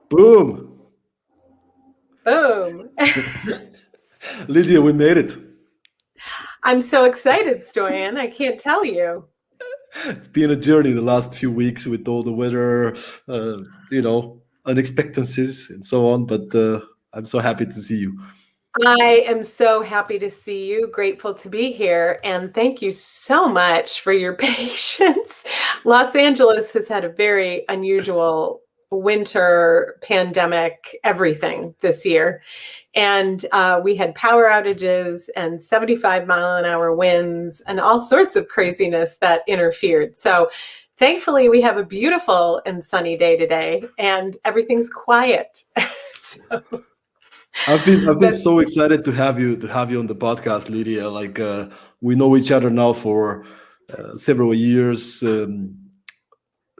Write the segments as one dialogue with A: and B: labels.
A: Boom.
B: Boom.
A: Lydia, we made it.
B: I'm so excited, Stoyan. I can't tell you.
A: It's been a journey the last few weeks with all the weather, uh, unexpectancies and so on. But I'm so happy to see you.
B: I am so happy to see you, grateful to be here, and thank you so much for your patience. Los Angeles has had a very unusual winter, pandemic, everything this year. And we had power outages and 75-mile-an-hour winds and all sorts of craziness that interfered. So thankfully, we have a beautiful and sunny day today, and everything's quiet. So
A: I've been
B: that's
A: so excited to have you on the podcast, Lydia. Like we know each other now for several years.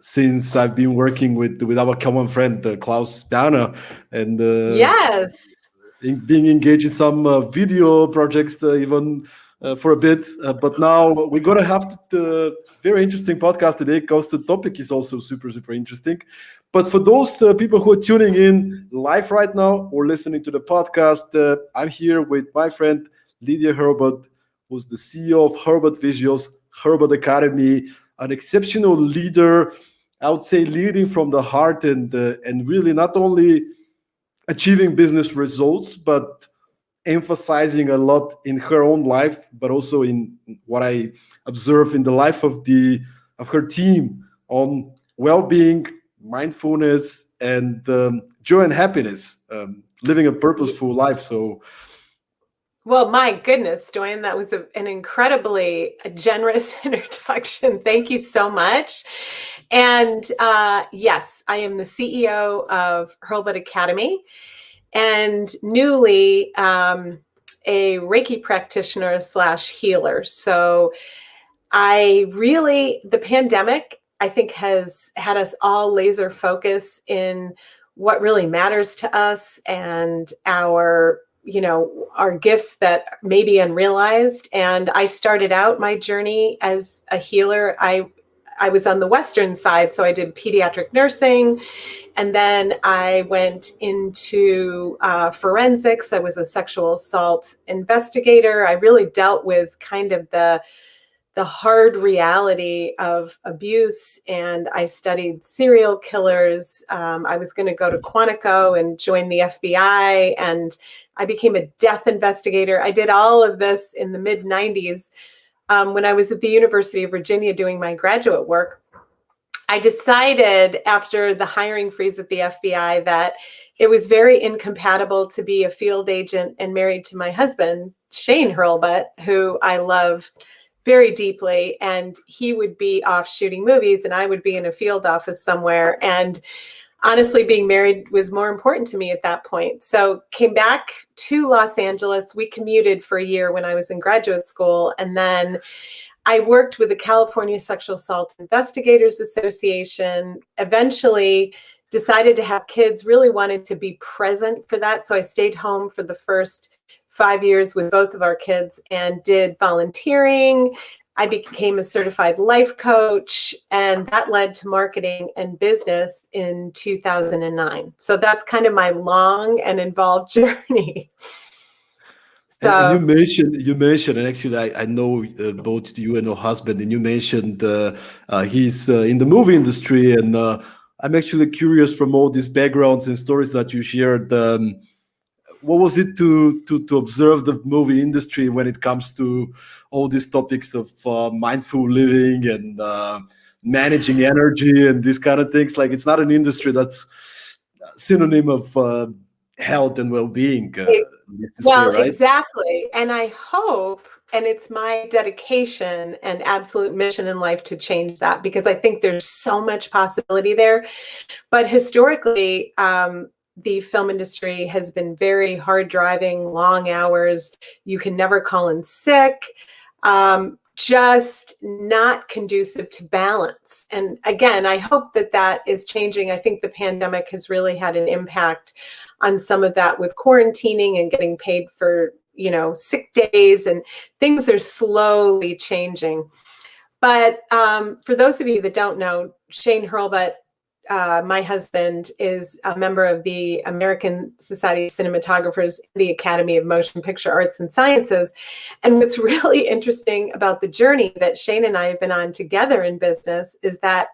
A: Since I've been working with our common friend Klaus Berner, and
B: yes.
A: being engaged in some video projects even for a bit. But now we're gonna have the very interesting podcast today because the topic is also super super interesting. But for those people who are tuning in live right now or listening to the podcast, I'm here with my friend Lydia Hurlbut, who's the CEO of Hurlbut Visuals, Hurlbut Academy, an exceptional leader. I would say leading from the heart and really not only achieving business results, but emphasizing a lot in her own life, but also in what I observe in the life of her team on well-being, mindfulness, and joy and happiness, living a purposeful life. So,
B: Well, my goodness, Dwayne, that was an incredibly generous introduction. Thank you so much. And yes, I am the CEO of Hurlbut Academy and newly a Reiki practitioner / healer. So the pandemic, I think, has had us all laser focus in what really matters to us and our gifts that may be unrealized. And I started out my journey as a healer. I was on the Western side, so I did pediatric nursing, and then I went into forensics. I was a sexual assault investigator. I really dealt with kind of the hard reality of abuse, and I studied serial killers. I was going to go to Quantico and join the FBI, and I became a death investigator. I did all of this in the mid 90s when I was at the University of Virginia doing my graduate work. I decided after the hiring freeze at the FBI that it was very incompatible to be a field agent and married to my husband, Shane Hurlbut, who I love very deeply, and he would be off shooting movies and I would be in a field office somewhere. And honestly, being married was more important to me at that point. So came back to Los Angeles. We commuted for a year when I was in graduate school, and then I worked with the California Sexual Assault Investigators Association, eventually decided to have kids, really wanted to be present for that. So I stayed home for the first 5 years with both of our kids and did volunteering. I became a certified life coach, and that led to marketing and business in 2009. So that's kind of my long and involved journey.
A: and
B: So
A: you mentioned, and actually, I know both you and your husband, and you mentioned he's in the movie industry, and I'm actually curious from all these backgrounds and stories that you shared. What was it to observe the movie industry when it comes to all these topics of mindful living and managing energy and these kind of things? Like, it's not an industry that's synonym of health and well-being, to say,
B: Well,
A: right?
B: exactly. And I hope, and it's my dedication and absolute mission in life to change that, because I think there's so much possibility there. But historically, the film industry has been very hard driving, long hours. You can never call in sick. Just not conducive to balance. And again, I hope that that is changing. I think the pandemic has really had an impact on some of that with quarantining and getting paid for, sick days, and things are slowly changing. But for those of you that don't know, Shane Hurlbut my husband is a member of the American Society of Cinematographers, the Academy of Motion Picture Arts and Sciences. And what's really interesting about the journey that Shane and I have been on together in business is that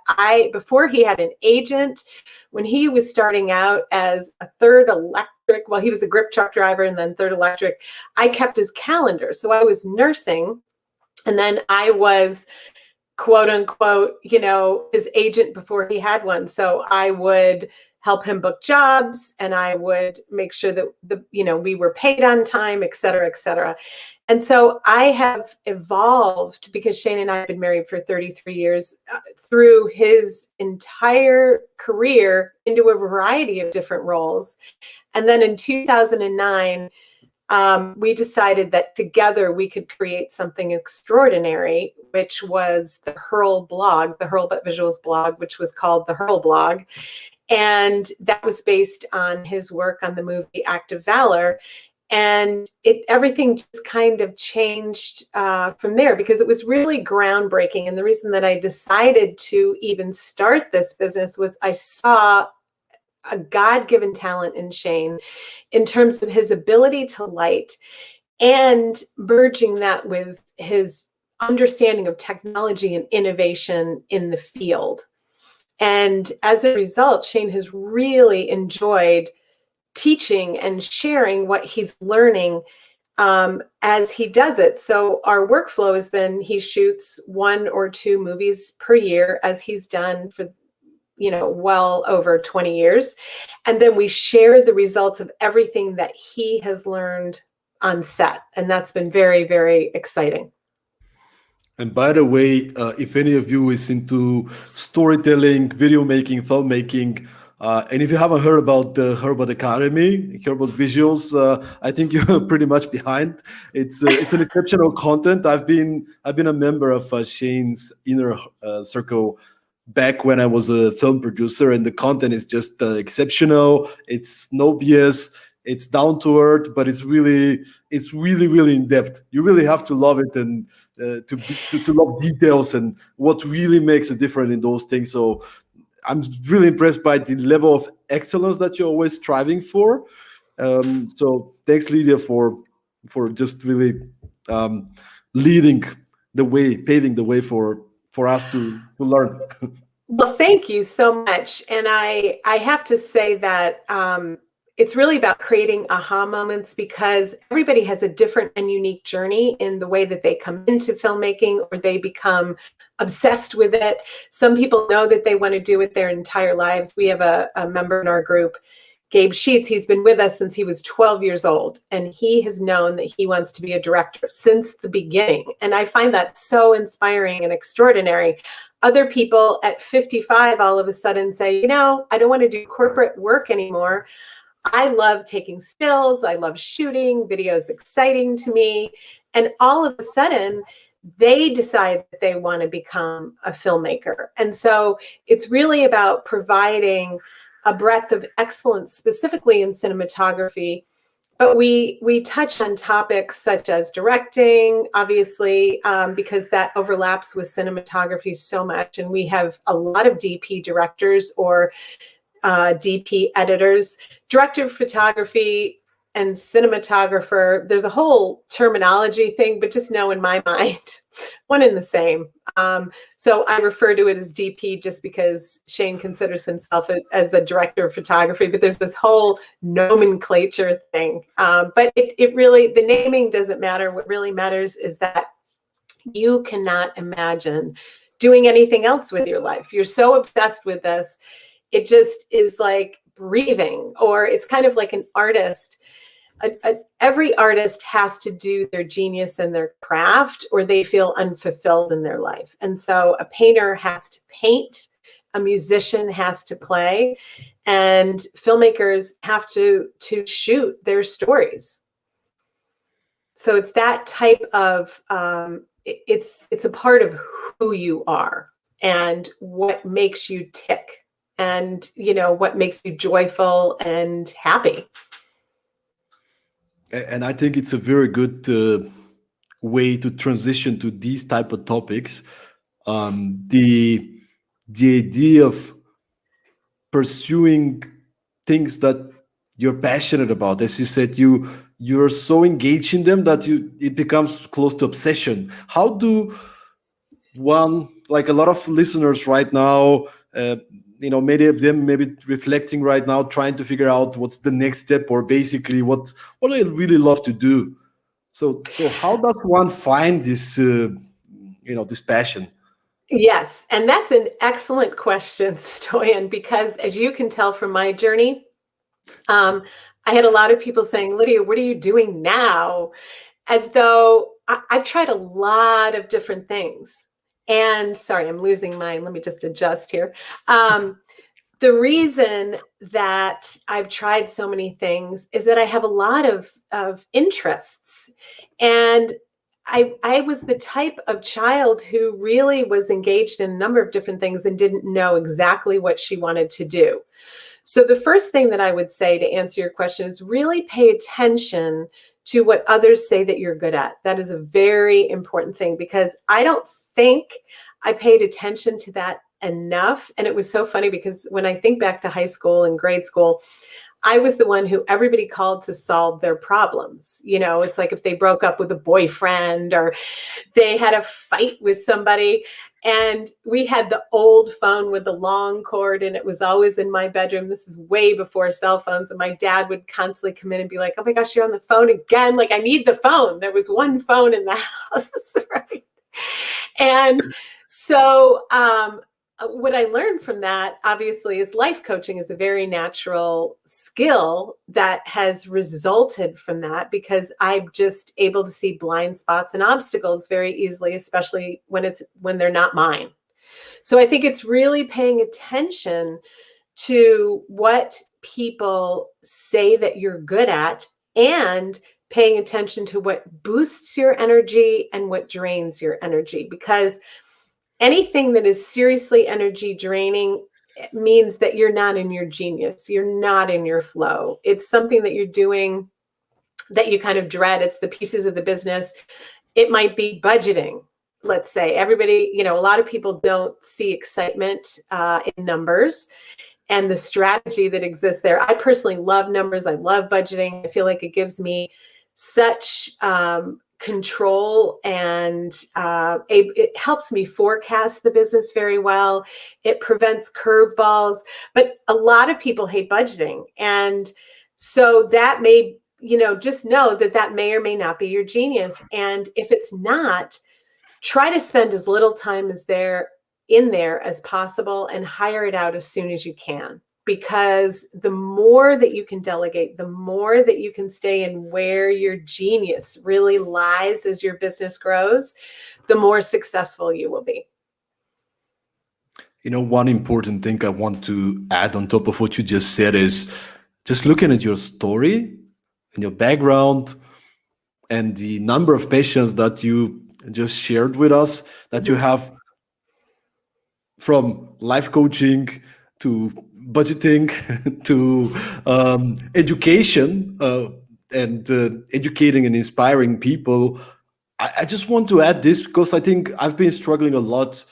B: before he had an agent, when he was starting out as a third electric, well, he was a grip truck driver and then third electric, I kept his calendar. So I was nursing, and then I was quote unquote, his agent before he had one. So I would help him book jobs, and I would make sure that we were paid on time, et cetera, et cetera. And so I have evolved, because Shane and I have been married for 33 years, through his entire career into a variety of different roles. And then in 2009, we decided that together we could create something extraordinary, which was the Hurlbut Visuals blog, which was called the Hurl blog. And that was based on his work on the movie Act of Valor. And everything just kind of changed from there, because it was really groundbreaking. And the reason that I decided to even start this business was I saw a God-given talent in Shane in terms of his ability to light, and merging that with his understanding of technology and innovation in the field. And as a result, Shane has really enjoyed teaching and sharing what he's learning as he does it. So our workflow has been, he shoots 1 or 2 movies per year, as he's done for well over 20 years. And then we share the results of everything that he has learned on set. And that's been very, very exciting.
A: And by the way, if any of you is into storytelling, video making, filmmaking, and if you haven't heard about the Hurlbut Academy, Hurlbut Visuals, I think you're pretty much behind. It's an exceptional content. I've been a member of Shane's inner circle back when I was a film producer, and the content is just exceptional. It's no BS. It's down to earth, but it's really in depth. You really have to love it, and to love details and what really makes a difference in those things. So I'm really impressed by the level of excellence that you're always striving for. So thanks, Lydia, for just really leading the way, paving the way for us to learn.
B: Well, thank you so much. And I have to say that it's really about creating aha moments, because everybody has a different and unique journey in the way that they come into filmmaking, or they become obsessed with it. Some people know that they want to do it their entire lives. We have a member in our group, Gabe Sheets. He's been with us since he was 12 years old, and he has known that he wants to be a director since the beginning. And I find that so inspiring and extraordinary. Other people at 55 all of a sudden say, I don't want to do corporate work anymore. I love taking stills. I love shooting. Video is exciting to me. And all of a sudden, they decide that they want to become a filmmaker. And so it's really about providing a breadth of excellence, specifically in cinematography. But we touch on topics such as directing, obviously, because that overlaps with cinematography so much. And we have a lot of DP directors, or DP editors, director of photography and cinematographer. There's a whole terminology thing, but just know in my mind, one and the same. So I refer to it as DP just because Shane considers himself as a director of photography, but there's this whole nomenclature thing. But it really, the naming doesn't matter. What really matters is that you cannot imagine doing anything else with your life. You're so obsessed with this. It just is like breathing, or it's kind of like an artist. Every artist has to do their genius and their craft, or they feel unfulfilled in their life. And so a painter has to paint, a musician has to play, and filmmakers have to shoot their stories. So it's that type of, it's a part of who you are and what makes you tick, and what makes you joyful and happy.
A: And I think it's a very good way to transition to these type of topics. The idea of pursuing things that you're passionate about. As you said, you're so engaged in them that it becomes close to obsession. How do one, like a lot of listeners right now, many of them maybe reflecting right now, trying to figure out what's the next step, or basically what I really love to do. So how does one find this this passion?
B: Yes, and that's an excellent question, Stoyan, because as you can tell from my journey, I had a lot of people saying, Lydia, what are you doing now? As though I've tried a lot of different things. And sorry, I'm losing mine. Let me just adjust here. The reason that I've tried so many things is that I have a lot of interests. And I was the type of child who really was engaged in a number of different things and didn't know exactly what she wanted to do. So the first thing that I would say to answer your question is really pay attention to what others say that you're good at. That is a very important thing, because I don't think I paid attention to that enough. And it was so funny because when I think back to high school and grade school, I was the one who everybody called to solve their problems. It's like if they broke up with a boyfriend or they had a fight with somebody, and we had the old phone with the long cord, and it was always in my bedroom. This is way before cell phones. And my dad would constantly come in and be like, oh my gosh, you're on the phone again. Like, I need the phone. There was one phone in the house, right? And so, what I learned from that, obviously, is life coaching is a very natural skill that has resulted from that, because I'm just able to see blind spots and obstacles very easily, especially when they're not mine. So I think it's really paying attention to what people say that you're good at, and paying attention to what boosts your energy and what drains your energy, because anything that is seriously energy draining means that you're not in your genius. You're not in your flow. It's something that you're doing that you kind of dread. It's the pieces of the business. It might be budgeting. Let's say everybody, a lot of people don't see excitement in numbers and the strategy that exists there. I personally love numbers. I love budgeting. I feel like it gives me such control, and it helps me forecast the business very well. It prevents curveballs, but a lot of people hate budgeting. And so that may, just know that may or may not be your genius. And if it's not, try to spend as little time in there as possible, and hire it out as soon as you can. Because the more that you can delegate, the more that you can stay in where your genius really lies as your business grows, the more successful you will be.
A: One important thing I want to add on top of what you just said is just looking at your story and your background and the number of passions that you just shared with us, that you have, from life coaching to budgeting to education and educating and inspiring people. I just want to add this because I think I've been struggling a lot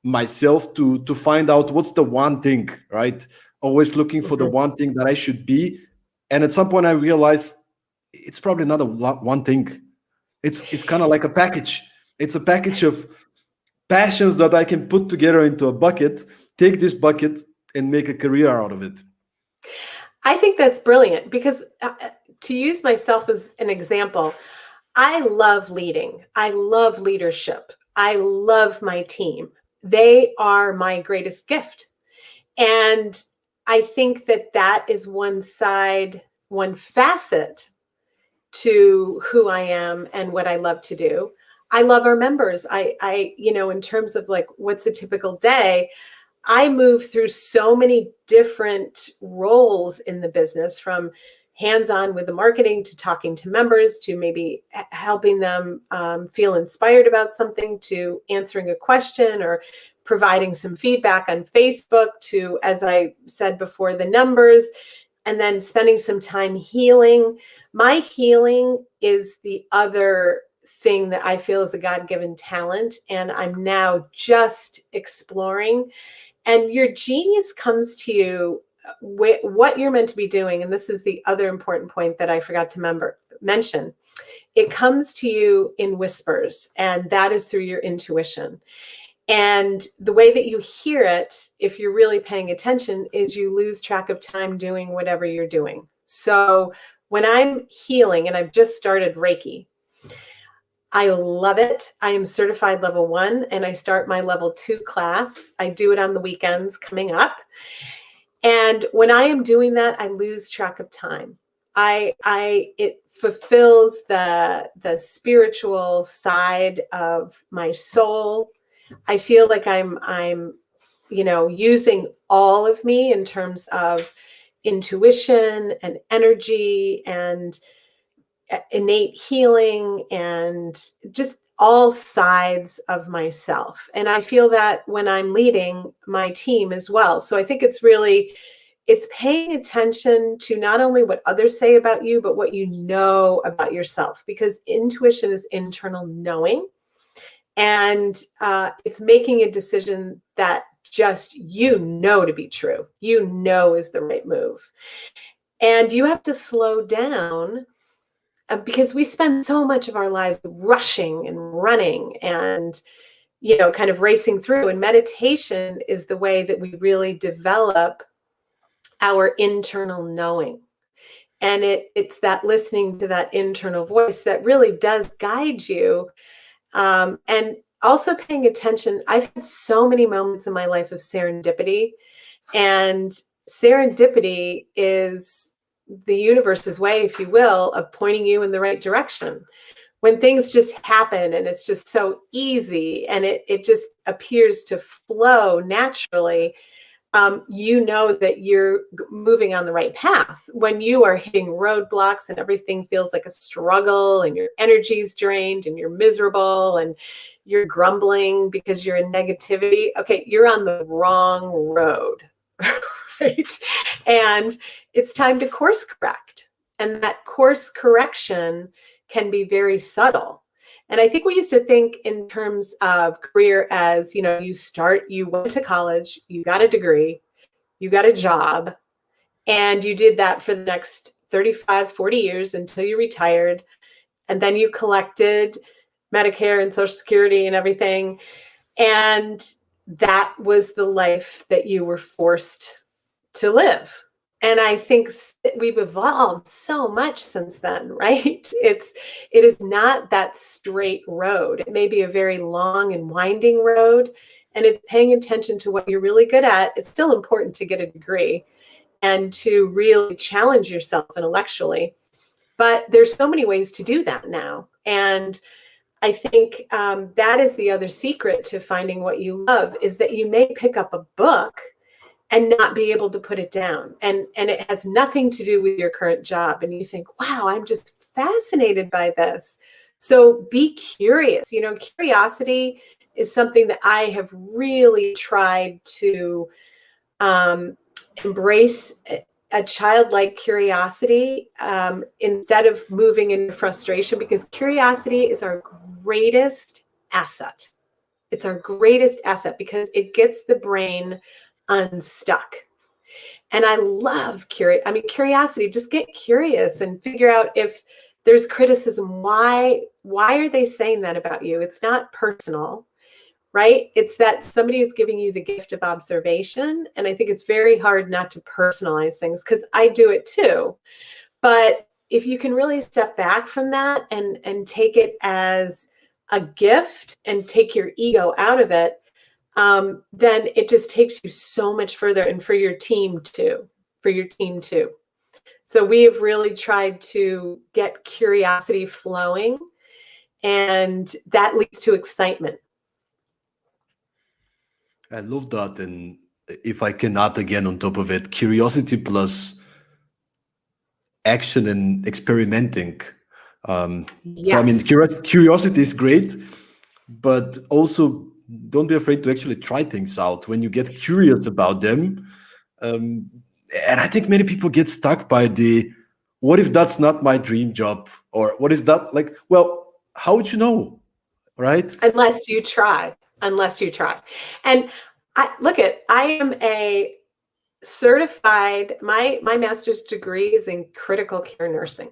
A: myself to find out what's the one thing, right? Always looking for the one thing that I should be. And at some point I realized it's probably not one thing. It's kind of like a package. It's a package of passions that I can put together into a bucket, take this bucket and make a career out of it.
B: I think that's brilliant, because to use myself as an example, I love leading. I love leadership. I love my team. They are my greatest gift. And I think that is one side, one facet to who I am and what I love to do. I love our members. I in terms of like, what's a typical day, I move through so many different roles in the business, from hands-on with the marketing to talking to members to maybe helping them feel inspired about something, to answering a question or providing some feedback on Facebook, to, as I said before, the numbers, and then spending some time healing. My healing is the other thing that I feel is a God-given talent, and I'm now just exploring. And your genius comes to you with what you're meant to be doing. And this is the other important point that I forgot to mention. It comes to you in whispers, and that is through your intuition. And the way that you hear it, if you're really paying attention, is you lose track of time doing whatever you're doing. So when I'm healing, and I've just started Reiki, I love it. I am certified level 1, and I start my level 2 class. I do it on the weekends coming up. And when I am doing that, I lose track of time. It fulfills the spiritual side of my soul. I feel like I'm using all of me in terms of intuition and energy and innate healing and just all sides of myself. And I feel that when I'm leading my team as well. So I think it's paying attention to not only what others say about you, but what you know about yourself, because intuition is internal knowing. And it's making a decision that just to be true, is the right move. And you have to slow down because we spend so much of our lives rushing and running and, kind of racing through. And meditation is the way that we really develop our internal knowing. And it's that listening to that internal voice that really does guide you. And also paying attention. I've had so many moments in my life of serendipity, and serendipity is the universe's way, if you will, of pointing you in the right direction. When things just happen and it's just so easy and it just appears to flow naturally, that you're moving on the right path. When you are hitting roadblocks and everything feels like a struggle and your energy's drained and you're miserable and you're grumbling because you're in negativity, okay, you're on the wrong road, right? And it's time to course correct. And that course correction can be very subtle. And I think we used to think in terms of career as, you went to college, you got a degree, you got a job, and you did that for the next 35, 40 years until you retired. And then you collected Medicare and Social Security and everything. And that was the life that you were forced to live. And I think we've evolved so much since then, right? It is not that straight road. It may be a very long and winding road, and it's paying attention to what you're really good at. It's still important to get a degree and to really challenge yourself intellectually. But there's so many ways to do that now. And I think that is the other secret to finding what you love, is that you may pick up a book and not be able to put it down. And it has nothing to do with your current job. And you think, wow, I'm just fascinated by this. So be curious. Curiosity is something that I have really tried to embrace, a childlike curiosity instead of moving into frustration, because curiosity is our greatest asset. It's our greatest asset because it gets the brain unstuck. And I love curiosity. Just get curious and figure out if there's criticism. Why are they saying that about you? It's not personal, right? It's that somebody is giving you the gift of observation. And I think it's very hard not to personalize things, because I do it too. But if you can really step back from that and take it as a gift and take your ego out of it, then it just takes you so much further, and for your team too. So we have really tried to get curiosity flowing, and that leads to excitement.
A: I love that. And if I can add again on top of it, curiosity plus action and experimenting.
B: Yes.
A: So I mean, curiosity is great, but also don't be afraid to actually try things out when you get curious about them. And I think many people get stuck by what if that's not my dream job? Or what is that like? Well, how would you know, right?
B: Unless you try. And I am a certified, my master's degree is in critical care nursing.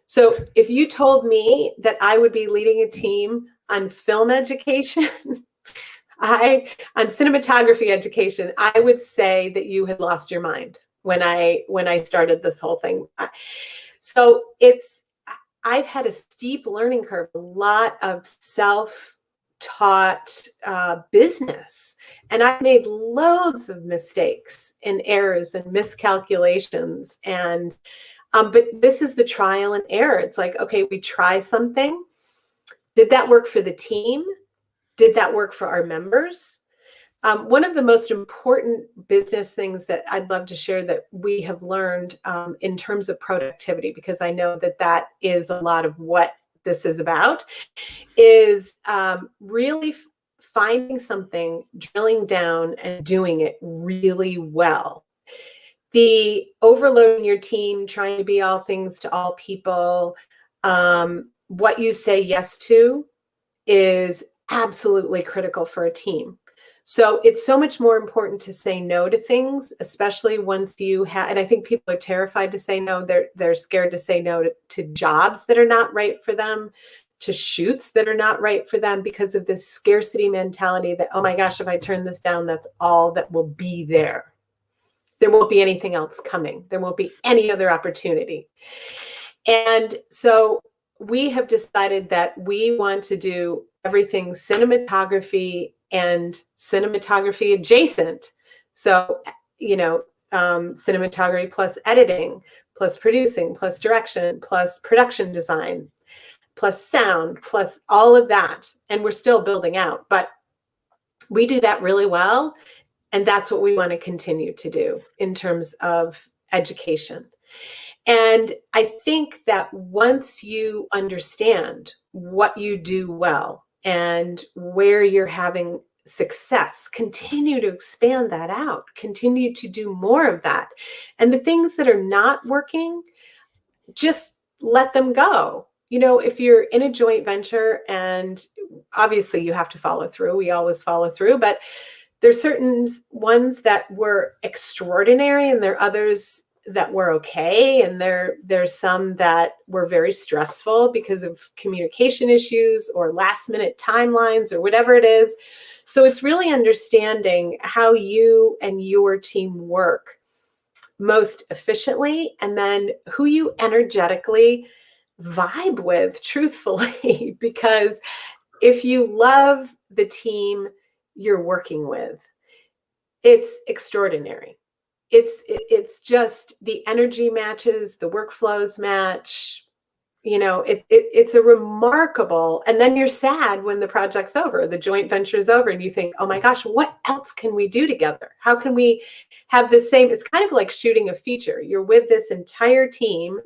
B: So if you told me that I would be leading a team on film education, on cinematography education, I would say that you had lost your mind when I started this whole thing. So I've had a steep learning curve, a lot of self-taught business, and I've made loads of mistakes and errors and miscalculations. And but this is the trial and error. It's like, okay, we try something. Did that work for the team? Did that work for our members? One of the most important business things that I'd love to share that we have learned in terms of productivity, because I know that that is a lot of what this is about, is really finding something, drilling down and doing it really well. The overloading your team, trying to be all things to all people, what you say yes to is absolutely critical for a team. So it's so much more important to say no to things, especially once you have, and I think people are terrified to say no. They're scared to say no to jobs that are not right for them, to shoots that are not right for them, because of this scarcity mentality that, oh my gosh, if I turn this down, that's all that will be there. There won't be anything else coming. There won't be any other opportunity. And so we have decided that we want to do everything cinematography and cinematography adjacent. So, cinematography plus editing, plus producing, plus direction, plus production design, plus sound, plus all of that. And we're still building out, but we do that really well. And that's what we want to continue to do in terms of education. And I think that once you understand what you do well and where you're having success, continue to expand that out, continue to do more of that. And the things that are not working, just let them go. If you're in a joint venture, and obviously you have to follow through, we always follow through, but there's certain ones that were extraordinary and there are others that were okay. And there's some that were very stressful because of communication issues or last minute timelines or whatever it is. So it's really understanding how you and your team work most efficiently, and then who you energetically vibe with, truthfully, because if you love the team you're working with, it's extraordinary. It's just the energy matches, the workflows match. It's a remarkable. And then you're sad when the project's over, the joint venture is over, and you think, oh my gosh, what else can we do together? How can we have the same? It's kind of like shooting a feature. You're with this entire team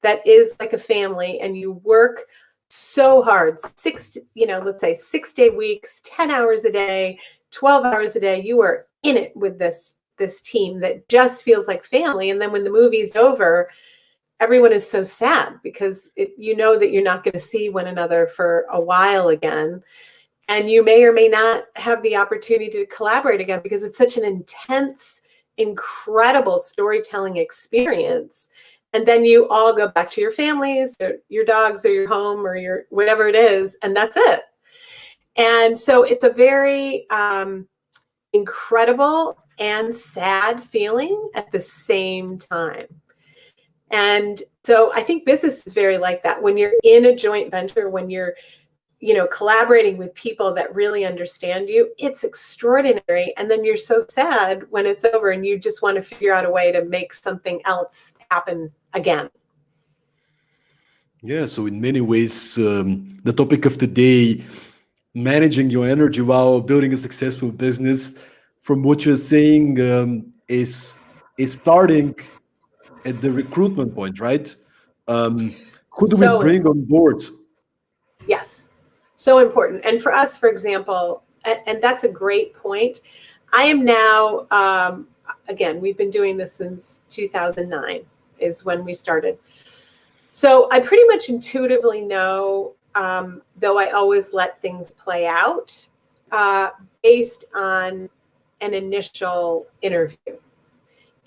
B: that is like a family, and you work so hard, let's say 6-day weeks, 10 hours a day, 12 hours a day. You are in it with this team that just feels like family. And then when the movie's over, everyone is so sad because that you're not going to see one another for a while again. And you may or may not have the opportunity to collaborate again because it's such an intense, incredible storytelling experience. And then you all go back to your families, or your dogs, or your home, or your whatever it is, and that's it. And so it's a very incredible and sad feeling at the same time. And so I think business is very like that. When you're in a joint venture, when you're collaborating with people that really understand you, it's extraordinary. And then you're so sad when it's over and you just want to figure out a way to make something else happen again.
A: Yeah, so in many ways, the topic of the day, managing your energy while building a successful business, from what you're saying, is starting at the recruitment point, right? Who do we bring on board?
B: Yes, so important. And for us, for example, and that's a great point. I am now, again, we've been doing this since 2009 is when we started. So I pretty much intuitively know, though I always let things play out, based on an initial interview.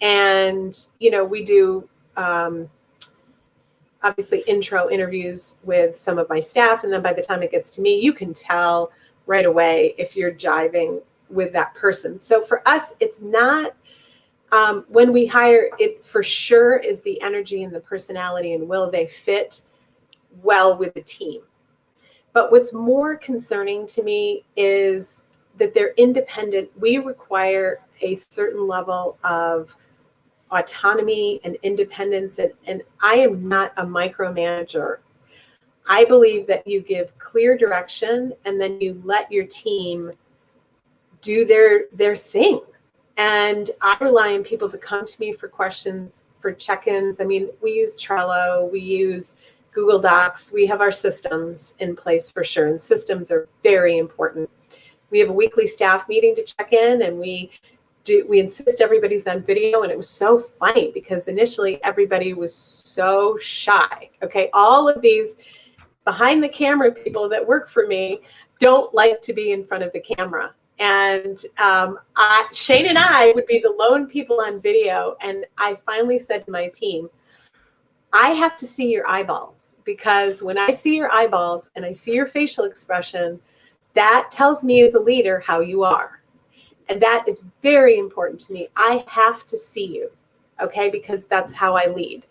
B: And, we do obviously intro interviews with some of my staff. And then by the time it gets to me, you can tell right away if you're jiving with that person. So for us, it's not, when we hire, it for sure is the energy and the personality and will they fit well with the team. But what's more concerning to me is that they're independent. We require a certain level of autonomy and independence. And I am not a micromanager. I believe that you give clear direction and then you let your team do their thing. And I rely on people to come to me for questions, for check-ins. I mean, we use Trello, we use Google Docs, we have our systems in place for sure. And systems are very important. We have a weekly staff meeting to check in, and we insist everybody's on video. And it was so funny because initially everybody was so shy. Okay. All of these behind the camera people that work for me don't like to be in front of the camera. And Shane and I would be the lone people on video. And I finally said to my team, I have to see your eyeballs, because when I see your eyeballs and I see your facial expression, that tells me as a leader how you are. And that is very important to me. I have to see you, okay? Because that's how I lead.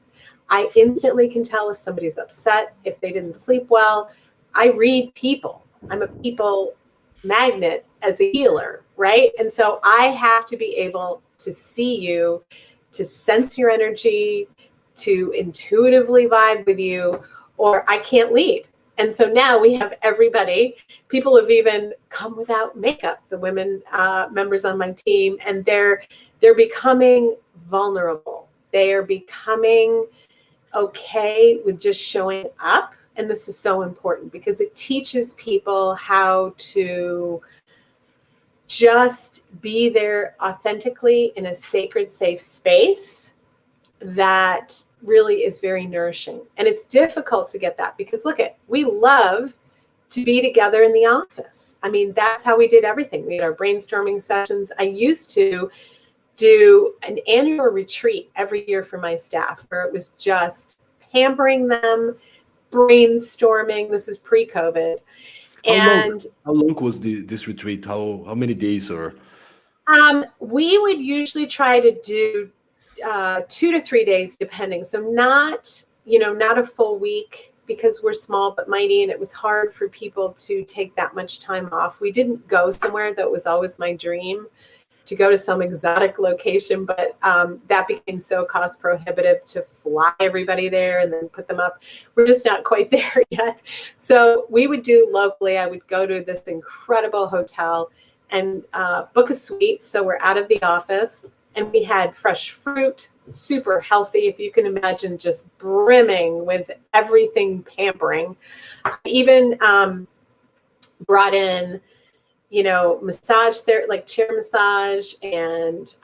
B: I instantly can tell if somebody's upset, if they didn't sleep well. I read people. I'm a people magnet as a healer, right? And so I have to be able to see you, to sense your energy, to intuitively vibe with you, or I can't lead. And so now we have everybody. People have even come without makeup, the women members on my team, and they're becoming vulnerable. They are becoming okay with just showing up. And this is so important because it teaches people how to just be there authentically in a sacred, safe space that really is very nourishing. And it's difficult to get that because we love to be together in the office. I mean, that's how we did everything. We had our brainstorming sessions. I used to do an annual retreat every year for my staff where it was just pampering them, brainstorming. This is pre-COVID.
A: How long was this retreat? How many days or?
B: We would usually try to do 2 to 3 days, depending. So not a full week because we're small but mighty, and it was hard for people to take that much time off. We didn't go somewhere that was always my dream, to go to some exotic location, but that became so cost prohibitive to fly everybody there and then put them up. We're just not quite there yet. So we would do locally. I would go to this incredible hotel and book a suite. So we're out of the office, and we had fresh fruit, super healthy, if you can imagine, just brimming with everything pampering. I even brought in massage there, like chair massage and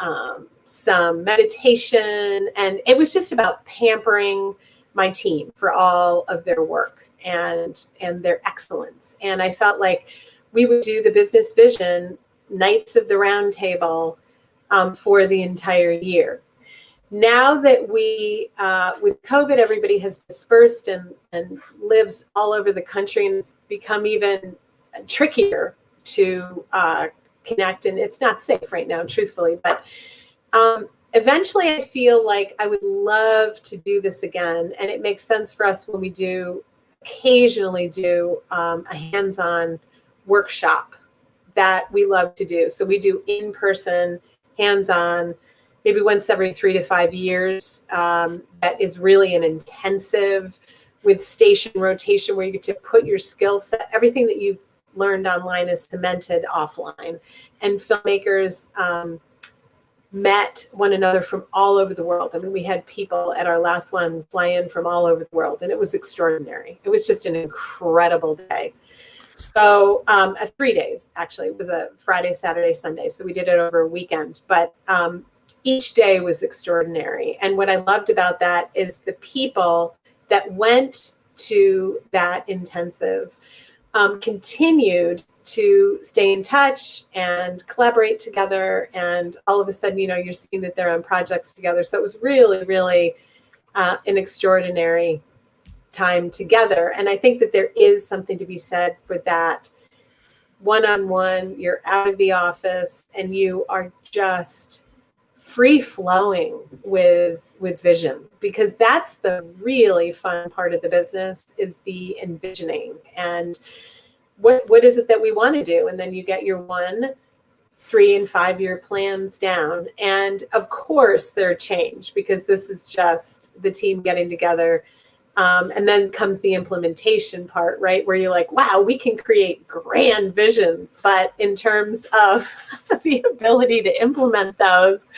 B: some meditation. And it was just about pampering my team for all of their work and their excellence. And I felt like we would do the business vision nights of the round table for the entire year. Now that with COVID, everybody has dispersed and lives all over the country, and it's become even trickier to connect, and it's not safe right now, truthfully. But eventually I feel like I would love to do this again, and it makes sense for us when we occasionally do a hands-on workshop that we love to do. So we do in-person, hands-on, maybe once every 3 to 5 years. That is really an intensive with station rotation where you get to put your skill set, everything that you've learned online is cemented offline. And filmmakers met one another from all over the world. I mean, we had people at our last one fly in from all over the world, and it was extraordinary. It was just an incredible day. So 3 days, actually. It was a Friday, Saturday, Sunday. So we did it over a weekend. But each day was extraordinary. And what I loved about that is the people that went to that intensive continued to stay in touch and collaborate together. And all of a sudden, you're seeing that they're on projects together. So it was really, really an extraordinary time together. And I think that there is something to be said for that one-on-one. You're out of the office and you are just free flowing with vision, because that's the really fun part of the business, is the envisioning and what is it that we want to do. And then you get your 1, 3, and 5-year plans down. And of course there are change, because this is just the team getting together. And then comes the implementation part, right? Where you're like, wow, we can create grand visions, but in terms of the ability to implement those,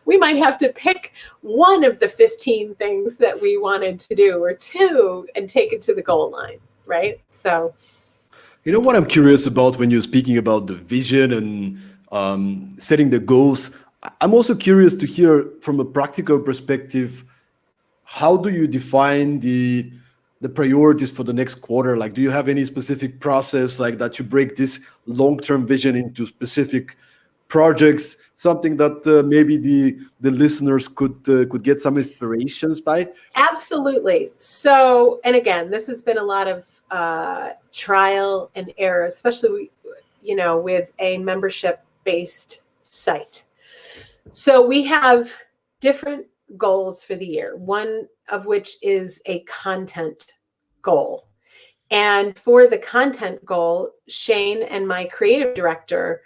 B: we might have to pick one of the 15 things that we wanted to do, or 2, and take it to the goal line, right? So,
A: what I'm curious about when you're speaking about the vision and setting the goals, I'm also curious to hear from a practical perspective, how do you define the priorities for the next quarter? Like, do you have any specific process like that you break this long-term vision into specific projects, something that maybe the listeners could get some inspirations by?
B: Absolutely. So, and again, this has been a lot of trial and error, especially, with a membership-based site. So we have different goals for the year, one of which is a content goal. And for the content goal, Shane and my creative director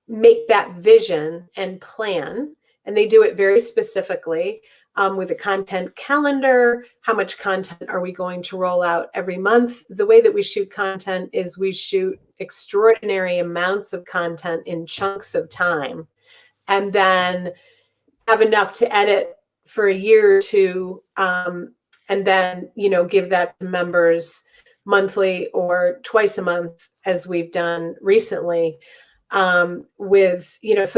B: make that vision and plan, and they do it very specifically with a content calendar. How much content are we going to roll out every month? The way that we shoot content is we shoot extraordinary amounts of content in chunks of time, and then have enough to edit for a year or 2, and then, give that to members monthly or twice a month, as we've done recently, so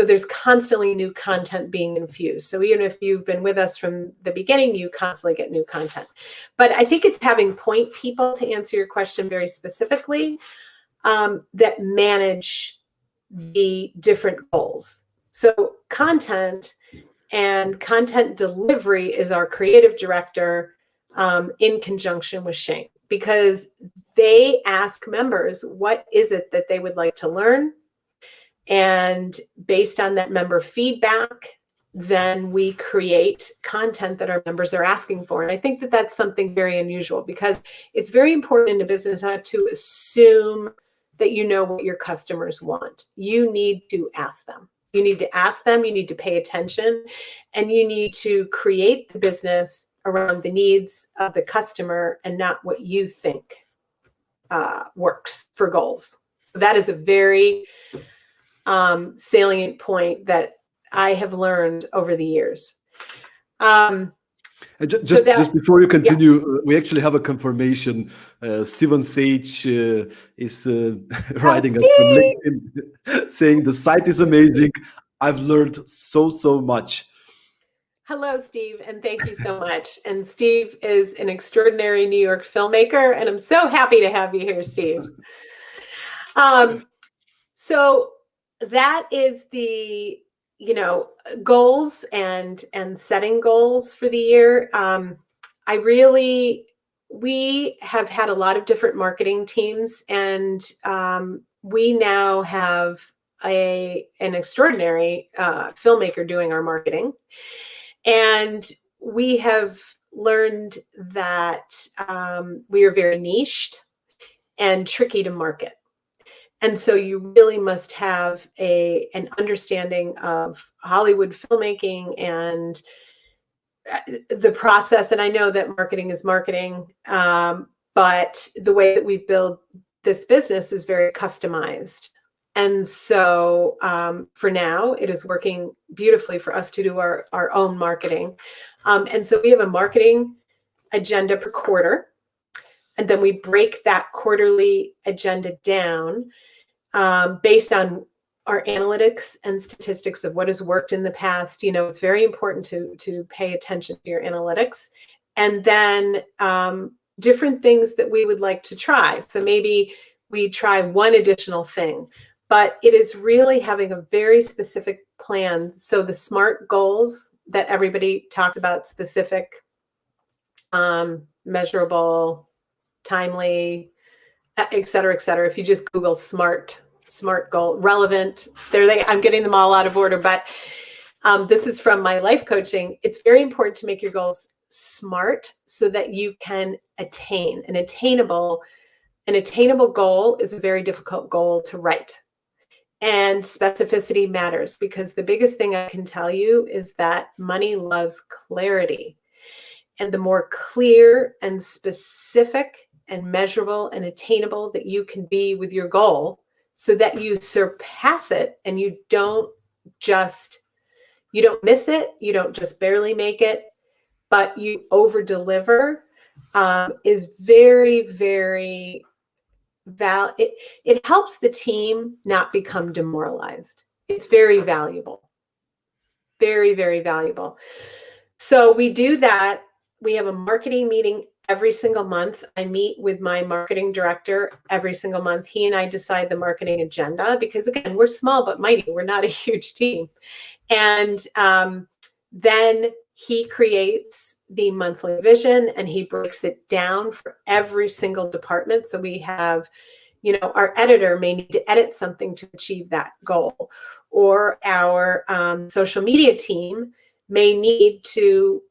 B: there's constantly new content being infused. So even if you've been with us from the beginning, you constantly get new content. But I think it's having point people, to answer your question very specifically, that manage the different goals. So content and content delivery is our creative director, in conjunction with Shane, because they ask members, what is it that they would like to learn? And based on that member feedback, then we create content that our members are asking for. And I think that that's something very unusual, because it's very important in a business not to assume that you know what your customers want. You need to ask them. You need to ask them, you need to pay attention, and you need to create the business around the needs of the customer and not what you think works for goals. So that is a very salient point that I have learned over the years.
A: Just before you continue, we actually have a confirmation. Steven Sage is writing us from LinkedIn saying the site is amazing. I've learned so much.
B: Hello, Steve, and thank you so much. And Steve is an extraordinary New York filmmaker, and I'm so happy to have you here, Steve. So that is the goals and setting goals for the year. We have had a lot of different marketing teams, and we now have an extraordinary filmmaker doing our marketing. And we have learned that we are very niched and tricky to market. And so you really must have an understanding of Hollywood filmmaking and the process. And I know that marketing is marketing, but the way that we build this business is very customized. And so for now, it is working beautifully for us to do our own marketing. And so we have a marketing agenda per quarter. And then we break that quarterly agenda down based on our analytics and statistics of what has worked in the past. It's very important to pay attention to your analytics. And then different things that we would like to try. So maybe we try one additional thing. But it is really having a very specific plan. So the SMART goals that everybody talks about, specific, measurable, timely, et cetera, et cetera. If you just Google SMART goal, relevant, I'm getting them all out of order, but this is from my life coaching. It's very important to make your goals SMART so that you can attain. An attainable goal is a very difficult goal to write. And specificity matters, because the biggest thing I can tell you is that money loves clarity. And the more clear and specific and measurable and attainable that you can be with your goal, so that you surpass it and you don't miss it, you don't just barely make it, but you over deliver, is very, very it helps the team not become demoralized. It's very valuable. Very, very valuable. So we do that. We have a marketing meeting every single month. I meet with my marketing director every single month. He and I decide the marketing agenda, because again, we're small but mighty. We're not a huge team. And then he creates the monthly vision and he breaks it down for every single department. So we have, our editor may need to edit something to achieve that goal, or our social media team may need to,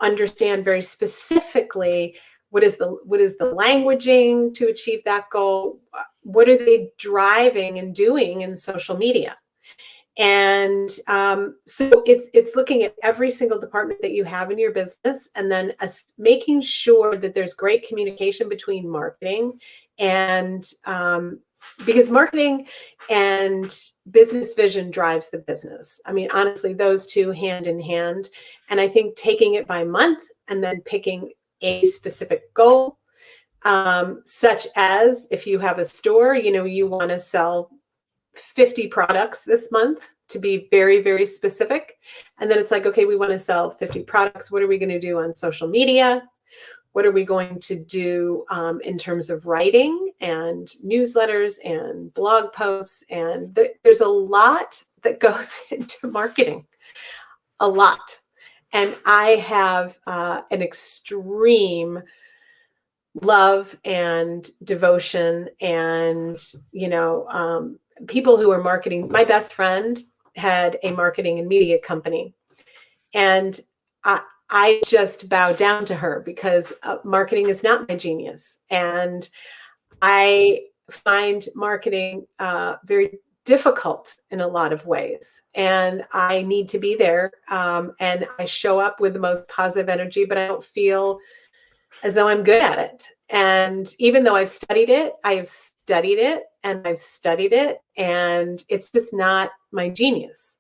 B: understand very specifically what is the languaging to achieve that goal. What are they driving and doing in social media? And so it's looking at every single department that you have in your business, and then making sure that there's great communication between marketing and because marketing and business vision drives the business. I mean, honestly, those two hand in hand. And I think taking it by month and then picking a specific goal, such as if you have a store, you want to sell 50 products this month, to be very, very specific. And then it's like, okay, we want to sell 50 products. What are we going to do on social media? What are we going to do in terms of writing and newsletters and blog posts? And there's a lot that goes into marketing, a lot. And I have an extreme love and devotion and, people who are marketing. My best friend had a marketing and media company, and I just bow down to her, because marketing is not my genius. And I find marketing very difficult in a lot of ways. And I need to be there. And I show up with the most positive energy, but I don't feel as though I'm good at it. And even though I've studied it, and I've studied it, and it's just not my genius.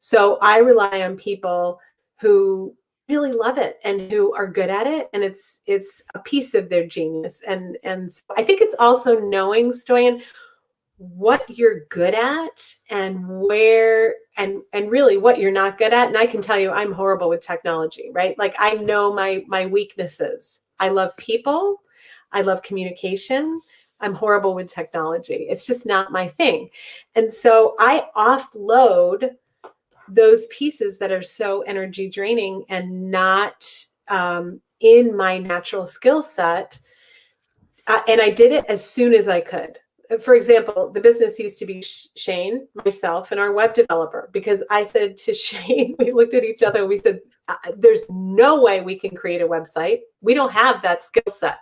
B: So I rely on people who really love it and who are good at it, and it's a piece of their genius. And I think it's also knowing, Stoyan, what you're good at and where and really what you're not good at. And I can tell you, I'm horrible with technology, right? Like, I know my weaknesses. I love people. I love communication. I'm horrible with technology. It's just not my thing. And so I offload those pieces that are so energy draining and not in my natural skill set. And I did it as soon as I could. For example, the business used to be Shane, myself, and our web developer, because I said to Shane, we looked at each other and we said, there's no way we can create a website. We don't have that skill set.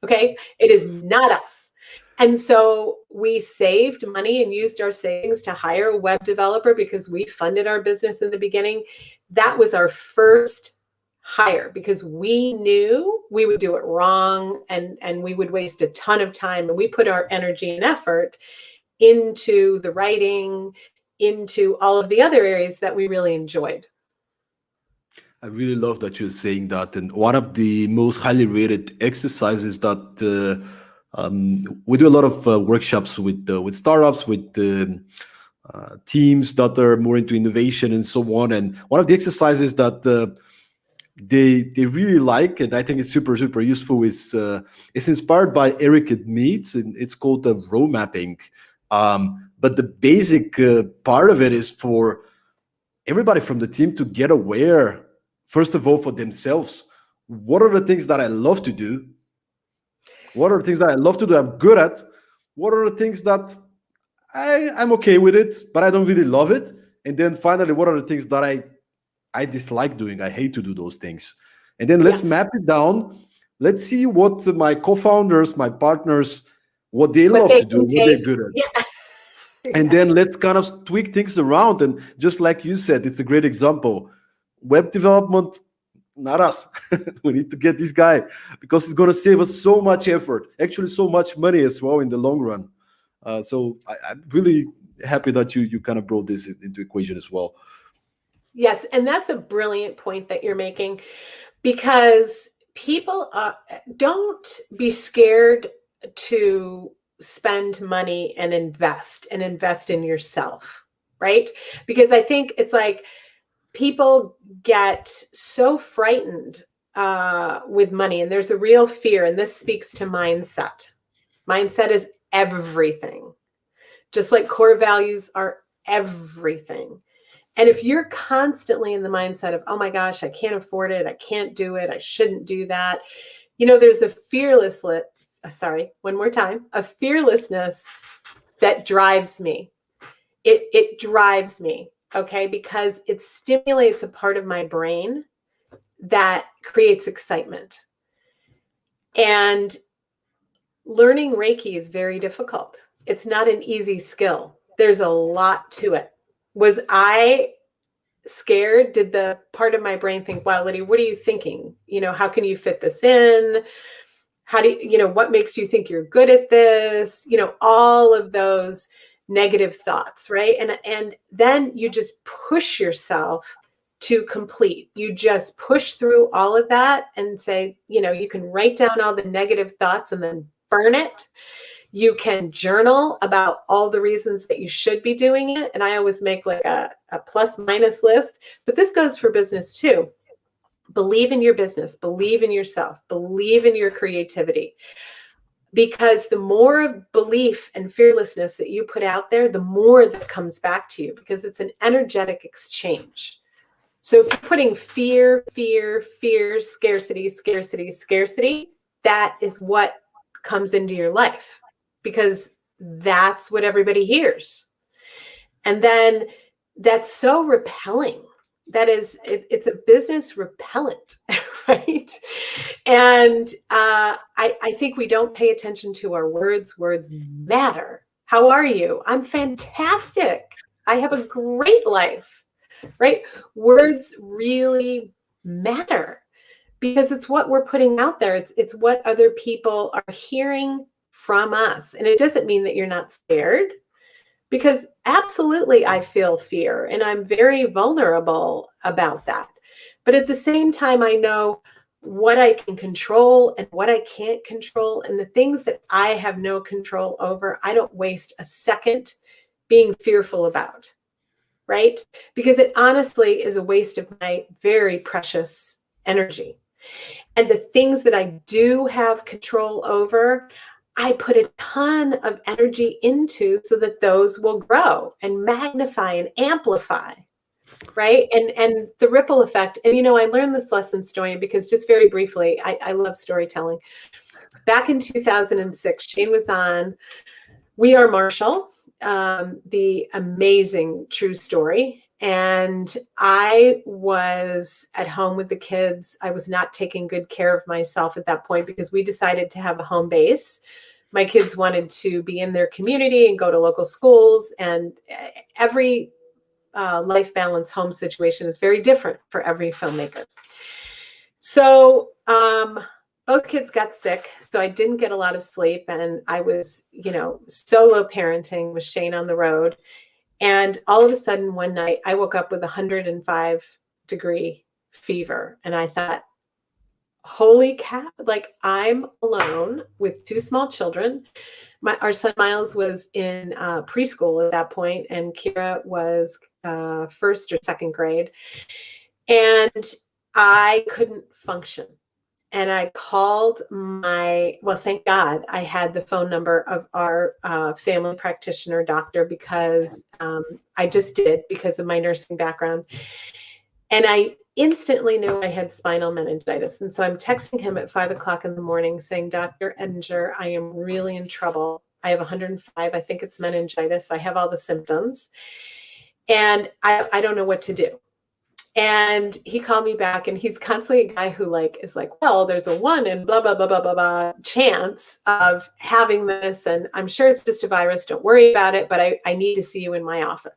B: Okay. It is not us. And so we saved money and used our savings to hire a web developer, because we funded our business in the beginning. That was our first hire, because we knew we would do it wrong and we would waste a ton of time. And we put our energy and effort into the writing, into all of the other areas that we really enjoyed.
A: I really love that you're saying that. And one of the most highly rated exercises that we do a lot of workshops with startups, with teams that are more into innovation and so on. And one of the exercises that they really like, and I think it's super super useful. Is it's inspired by Eric Mead, and it's called the row mapping. But the basic part of it is for everybody from the team to get aware, first of all, for themselves. What are the things that I love to do? What are the things that I love to do? I'm good at. What are the things that I'm okay with it, but I don't really love it? And then finally, what are the things that I dislike doing? I hate to do those things. And then let's
B: Yes.
A: map it down. Let's see what my co-founders, my partners, what they
B: What
A: love
B: they
A: to do,
B: can
A: what they're
B: take.
A: good at.
B: Yeah.
A: And then let's kind of tweak things around. And just like you said, it's a great example. Web development, not us. We need to get this guy because it's going to save us so much effort, actually so much money as well in the long run. So I'm really happy that you kind of brought this into equation as well.
B: Yes, and that's a brilliant point that you're making, because people don't be scared to spend money and invest in yourself, right? Because I think it's like people get so frightened with money, and there's a real fear, and this speaks to mindset. Mindset is everything, just like core values are everything. And if you're constantly in the mindset of, oh my gosh, I can't afford it, I can't do it, I shouldn't do that, there's a a fearlessness that drives me. It drives me, okay, because it stimulates a part of my brain that creates excitement. And learning Reiki is very difficult. It's not an easy skill. There's a lot to it. Was I scared? Did the part of my brain think, wow, Lydia, what are you thinking? How can you fit this in? How do you, what makes you think you're good at this? All of those negative thoughts, right? And then you just push yourself to complete. You just push through all of that and say, you can write down all the negative thoughts and then burn it. You can journal about all the reasons that you should be doing it. And I always make like a plus minus list, but this goes for business too. Believe in your business, believe in yourself, believe in your creativity. Because the more belief and fearlessness that you put out there, the more that comes back to you, because it's an energetic exchange. So if you're putting fear, scarcity, that is what comes into your life, because that's what everybody hears. And then that's so repelling. It's a business repellent, right? And I think we don't pay attention to our words. Words matter. How are you? I'm fantastic. I have a great life, right? Words really matter, because it's what we're putting out there. It's what other people are hearing from us. And it doesn't mean that you're not scared, because absolutely I feel fear and I'm very vulnerable about that. But at the same time, I know what I can control and what I can't control, and the things that I have no control over, I don't waste a second being fearful about, right? Because it honestly is a waste of my very precious energy. And the things that I do have control over, I put a ton of energy into so that those will grow and magnify and amplify, right? And the ripple effect. And, I learned this lesson, Stoyan, because just very briefly, I love storytelling. Back in 2006, Shane was on We Are Marshall, the amazing true story. And I was at home with the kids. I was not taking good care of myself at that point, because we decided to have a home base. My kids wanted to be in their community and go to local schools. And every life balance home situation is very different for every filmmaker. So both kids got sick, so I didn't get a lot of sleep, and I was, solo parenting with Shane on the road. And all of a sudden one night I woke up with 105-degree fever, and I thought, holy cow, like, I'm alone with two small children. Our son Miles was in preschool at that point, and Kira was first or second grade. And I couldn't function. And I called thank God I had the phone number of our family practitioner doctor, because I just did, because of my nursing background. And I instantly knew I had spinal meningitis. And so I'm texting him at 5 o'clock in the morning saying, Dr. Edinger, I am really in trouble. I have 105. I think it's meningitis. I have all the symptoms. And I don't know what to do. And he called me back, and he's constantly a guy who is like, well, there's a 1 in blah, blah, blah, blah, blah, blah chance of having this. And I'm sure it's just a virus. Don't worry about it. But I need to see you in my office.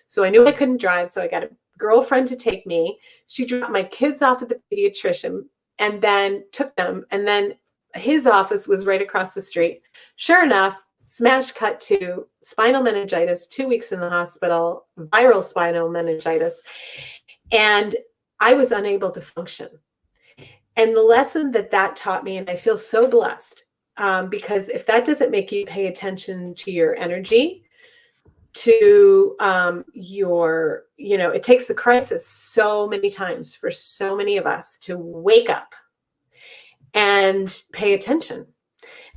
B: So I knew I couldn't drive. So I got a girlfriend to take me. She dropped my kids off at the pediatrician and then took them. And then his office was right across the street. Sure enough, smash cut to spinal meningitis, 2 weeks in the hospital, viral spinal meningitis. And I was unable to function. And the lesson that taught me, and I feel so blessed, because if that doesn't make you pay attention to your energy, to it takes the crisis so many times for so many of us to wake up and pay attention.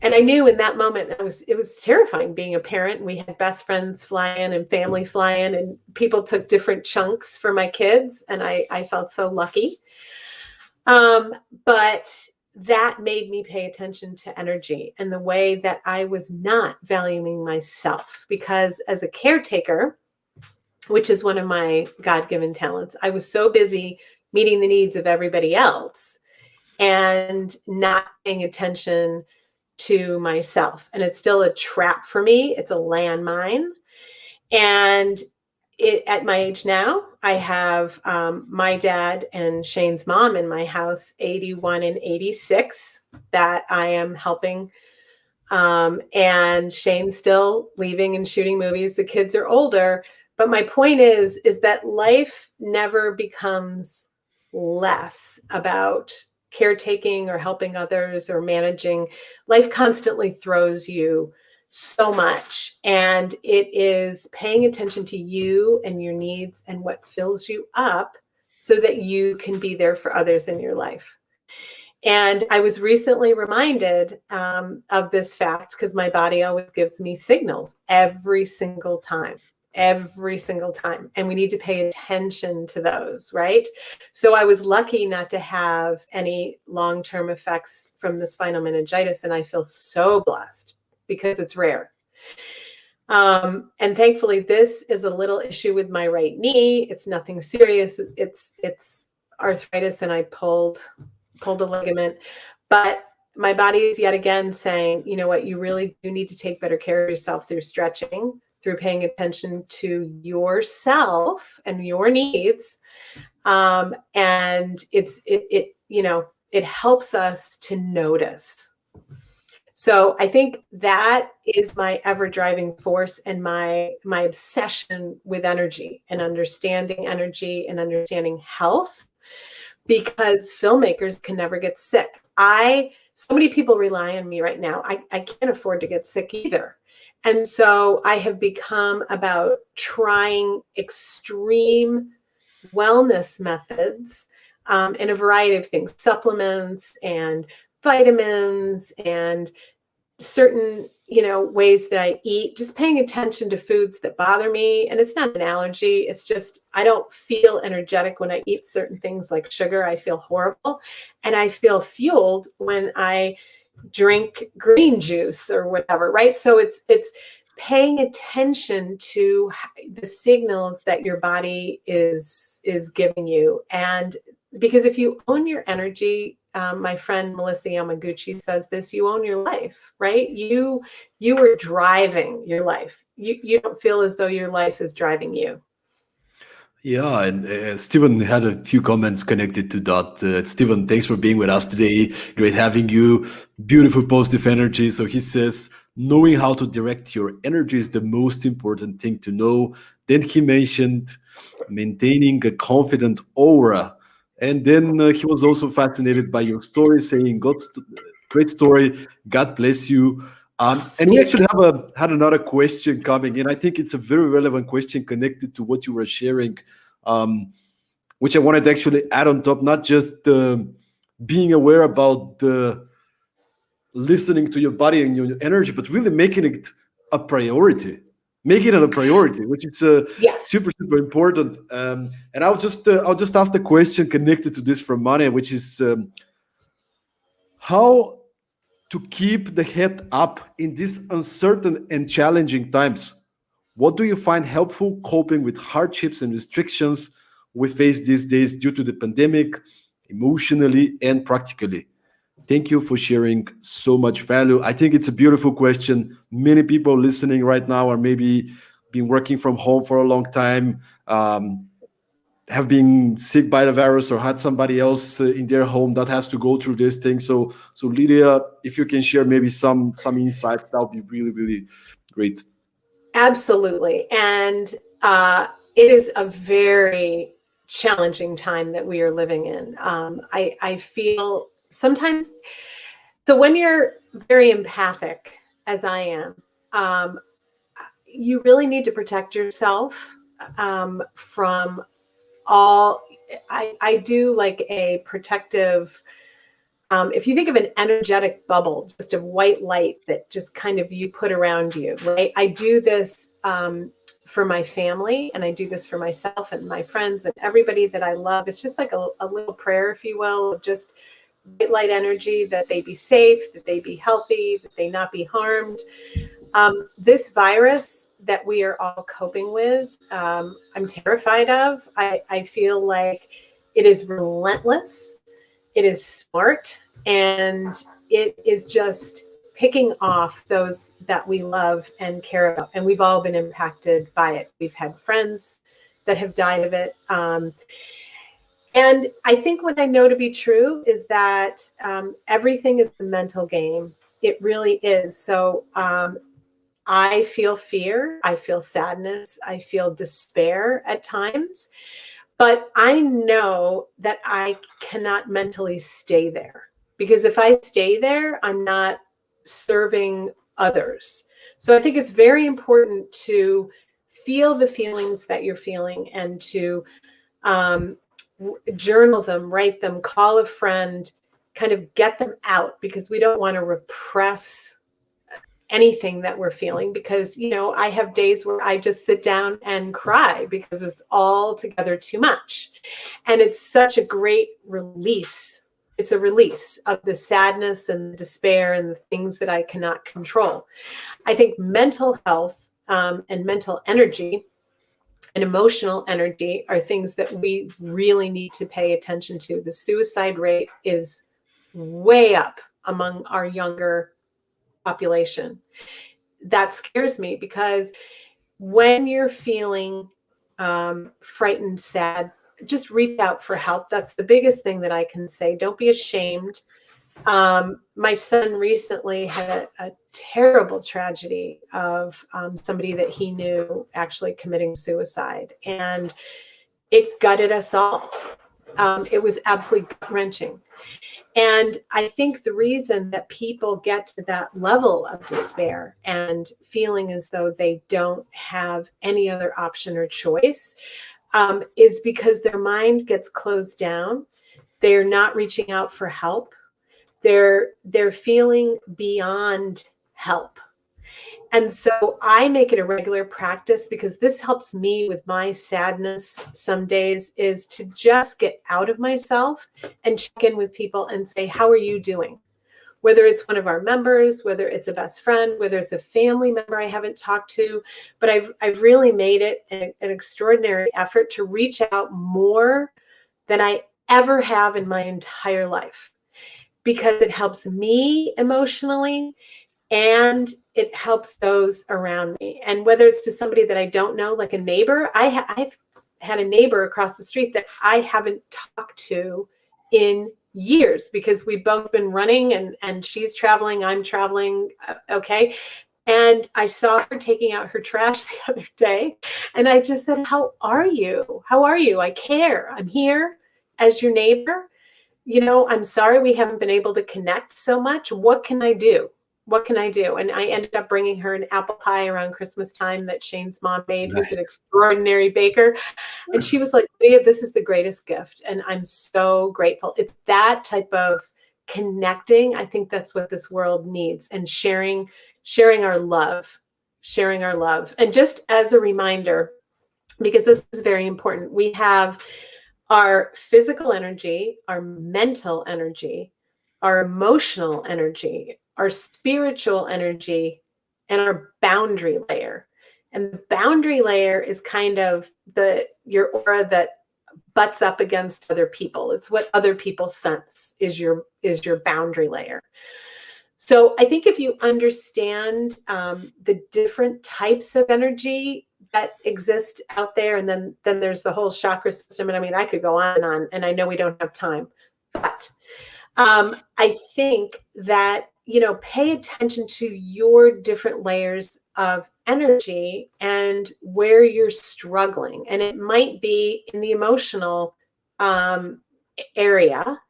B: And I knew in that moment, it was terrifying being a parent. We had best friends fly in and family fly in, and people took different chunks for my kids. And I felt so lucky. But that made me pay attention to energy and the way that I was not valuing myself, because as a caretaker, which is one of my God-given talents, I was so busy meeting the needs of everybody else and not paying attention to myself. And it's still a trap for me. It's a landmine. And at my age now, I have my dad and Shane's mom in my house, 81 and 86, that I am helping. And Shane's still leaving and shooting movies. The kids are older. But my point is that life never becomes less about caretaking or helping others or managing. Life constantly throws you so much, and it is paying attention to you and your needs and what fills you up so that you can be there for others in your life. And I was recently reminded of this fact, because my body always gives me signals every single time. And we need to pay attention to those, right? So I was lucky not to have any long-term effects from the spinal meningitis, and I feel so blessed because it's rare. And thankfully, this is a little issue with my right knee. It's nothing serious. It's arthritis, and I pulled a ligament. But my body is yet again saying, you know what, you really do need to take better care of yourself through stretching, through paying attention to yourself and your needs. And it helps us to notice. So I think that is my ever driving force and my obsession with energy and understanding health, because filmmakers can never get sick. So many people rely on me right now. I can't afford to get sick either. And so I have become about trying extreme wellness methods in a variety of things, supplements and vitamins and certain, ways that I eat, just paying attention to foods that bother me. And it's not an allergy. It's just, I don't feel energetic when I eat certain things like sugar. I feel horrible. And I feel fueled when I drink green juice or whatever, right? So it's paying attention to the signals that your body is giving you. And because if you own your energy, my friend Melissa Yamaguchi says this, you own your life, right? You are driving your life. You don't feel as though your life is driving you.
A: Yeah, and Stephen had a few comments connected to that. Stephen, thanks for being with us today. Great having you. Beautiful positive energy. So he says, knowing how to direct your energy is the most important thing to know. Then he mentioned maintaining a confident aura. And then he was also fascinated by your story, saying, great story. God bless you. And we actually had another question coming in. I think it's a very relevant question connected to what you were sharing. which I wanted to actually add on top, not just being aware about the listening to your body and your energy, but really making it a priority. Make it a priority, which is
B: Yes.
A: super important. And I'll just ask the question connected to this from Mane, which is how to keep the head up in these uncertain and challenging times. What do you find helpful coping with hardships and restrictions we face these days due to the pandemic, emotionally and practically? Thank you for sharing so much value. I think it's a beautiful question. Many people listening right now are maybe been working from home for a long time, have been sick by the virus or had somebody else in their home that has to go through this thing. So Lydia, if you can share maybe some insights, that would be really great.
B: Absolutely. And it is a very challenging time that we are living in. I feel sometimes, so when you're very empathic, as I am, you really need to protect yourself from all. I do like a protective, if you think of an energetic bubble, just of white light that just kind of you put around you, right? I do this for my family, and I do this for myself and my friends and everybody that I love. It's just like a little prayer, if you will, of just white light energy, that they be safe, that they be healthy, that they not be harmed. This virus that we are all coping with, I'm terrified of. I feel like it is relentless. It is smart, and it is just picking off those that we love and care about. And we've all been impacted by it. We've had friends that have died of it. And I think what I know to be true is that everything is a mental game. It really is. So I feel fear. I feel sadness. I feel despair at times. But I know that I cannot mentally stay there, because if I stay there, I'm not serving others. So I think it's very important to feel the feelings that you're feeling and to journal them, write them, call a friend, kind of get them out, because we don't want to repress anything that we're feeling, because, you know, I have days where I just sit down and cry because it's all together too much. And it's such a great release. It's a release of the sadness and the despair and the things that I cannot control. I think mental health and mental energy and emotional energy are things that we really need to pay attention to. The suicide rate is way up among our younger population. That scares me, because when you're feeling frightened, sad, just reach out for help. That's the biggest thing that I can say. Don't be ashamed. My son recently had a terrible tragedy of somebody that he knew actually committing suicide, and it gutted us all. It was absolutely gut-wrenching. And I think the reason that people get to that level of despair and feeling as though they don't have any other option or choice is because their mind gets closed down. They're not reaching out for help. They're feeling beyond help. And so I make it a regular practice, because this helps me with my sadness some days, is to just get out of myself and check in with people and say, how are you doing? Whether it's one of our members, whether it's a best friend, whether it's a family member I haven't talked to, but I've really made it an extraordinary effort to reach out more than I ever have in my entire life, because it helps me emotionally. And it helps those around me. And whether it's to somebody that I don't know, like a neighbor, I've had a neighbor across the street that I haven't talked to in years, because we've both been running, and she's traveling, I'm traveling. Okay. And I saw her taking out her trash the other day, and I just said, how are you? How are you? I care. I'm here as your neighbor. You know, I'm sorry we haven't been able to connect so much. What can I do? What can I do? And I ended up bringing her an apple pie around Christmas time that Shane's mom made, who's an
A: Nice.
B: extraordinary baker. And she was like, Lydia, this is the greatest gift. And I'm so grateful. It's that type of connecting. I think that's what this world needs, and sharing our love, sharing our love. And just as a reminder, because this is very important, we have our physical energy, our mental energy, our emotional energy, our spiritual energy, and our boundary layer. And the boundary layer is kind of your aura that butts up against other people. It's what other people sense is your boundary layer. So I think if you understand the different types of energy that exist out there, and then there's the whole chakra system. And I mean, I could go on, and I know we don't have time, but I think that, pay attention to your different layers of energy and where you're struggling. And it might be in the emotional area.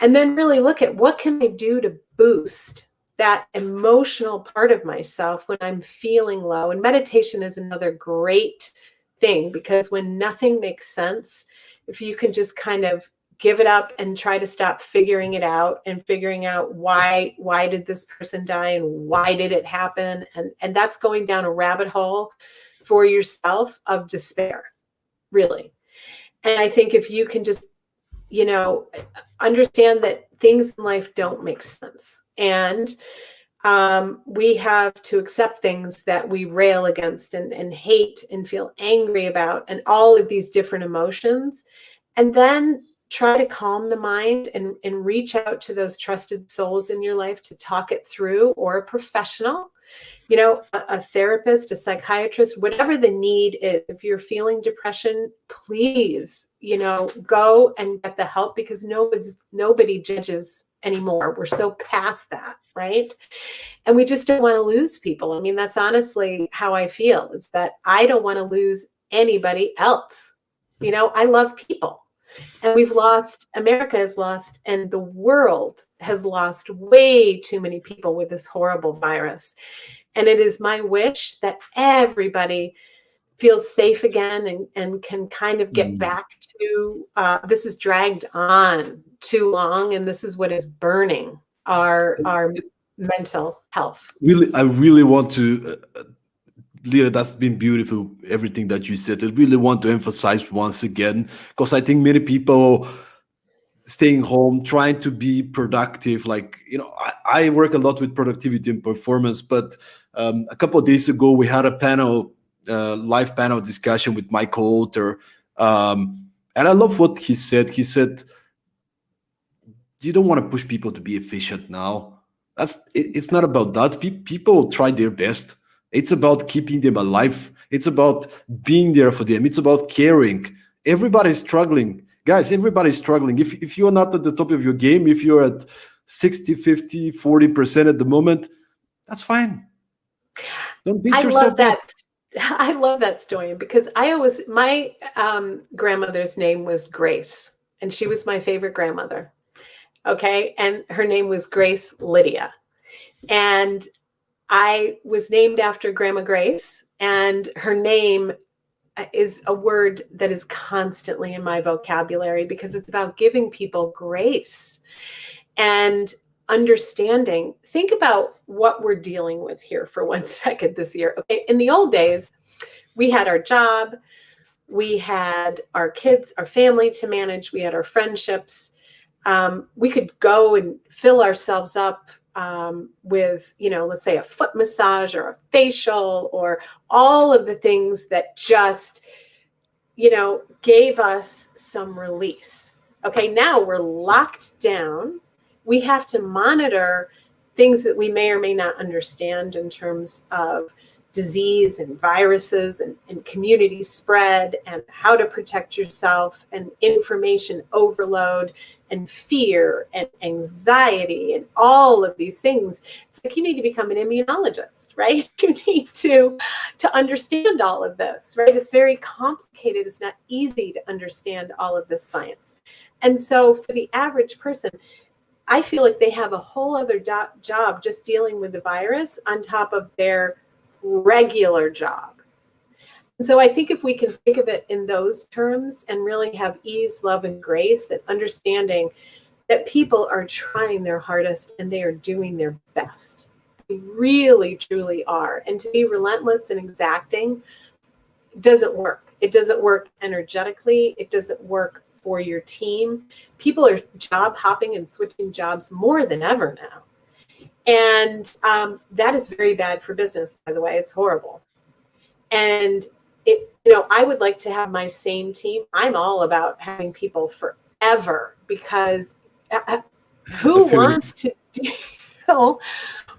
B: And then really look at what can I do to boost that emotional part of myself when I'm feeling low. And meditation is another great thing, because when nothing makes sense, if you can just kind of give it up and try to stop figuring it out and figuring out why did this person die and why did it happen, and that's going down a rabbit hole for yourself of despair, really. And I think if you can just understand that things in life don't make sense, and we have to accept things that we rail against and hate and feel angry about, and all of these different emotions, and then try to calm the mind and reach out to those trusted souls in your life to talk it through, or a professional, a therapist, a psychiatrist, whatever the need is. If you're feeling depression, please, go and get the help, because nobody judges anymore. We're so past that, right? And we just don't want to lose people. I mean, that's honestly how I feel, is that I don't want to lose anybody else. I love people. And America has lost, and the world has lost way too many people with this horrible virus. And it is my wish that everybody feels safe again and can kind of get back to, this is dragged on too long, and this is what is burning our mental health.
A: Really, I really want to, Lydia, that's been beautiful, everything that you said. I really want to emphasize once again, because I think many people staying home, trying to be productive. Like, I work a lot with productivity and performance, but a couple of days ago, we had a live panel discussion with my co-author. And I love what he said. He said, you don't want to push people to be efficient now. It's not about that. People try their best. It's about keeping them alive. It's about being there for them. It's about caring. Everybody's struggling. Guys, everybody's struggling. If you're not at the top of your game, if you're at 60, 50, 40% at the moment, that's fine. Don't beat yourself up.
B: I love that story, because my grandmother's name was Grace, and she was my favorite grandmother. Okay. And her name was Grace Lydia. And I was named after Grandma Grace, and her name is a word that is constantly in my vocabulary, because it's about giving people grace and understanding. Think about what we're dealing with here for 1 second this year. Okay. In the old days, we had our job, we had our kids, our family to manage, we had our friendships. We could go and fill ourselves up with, let's say a foot massage or a facial, or all of the things that just, gave us some release. Okay, now we're locked down. We have to monitor things that we may or may not understand in terms of disease and viruses and community spread, and how to protect yourself, and information overload and fear and anxiety and all of these things. It's like you need to become an immunologist, right? You need to understand all of this, right? It's very complicated. It's not easy to understand all of this science. And so for the average person, I feel like they have a whole other job just dealing with the virus on top of their regular job. And so I think if we can think of it in those terms and really have ease, love, and grace, and understanding that people are trying their hardest and they are doing their best. They really, truly are. And to be relentless and exacting doesn't work. It doesn't work energetically. It doesn't work for your team. People are job hopping and switching jobs more than ever now. And that is very bad for business, by the way. It's horrible. And I would like to have my same team. I'm all about having people forever, because who wants to deal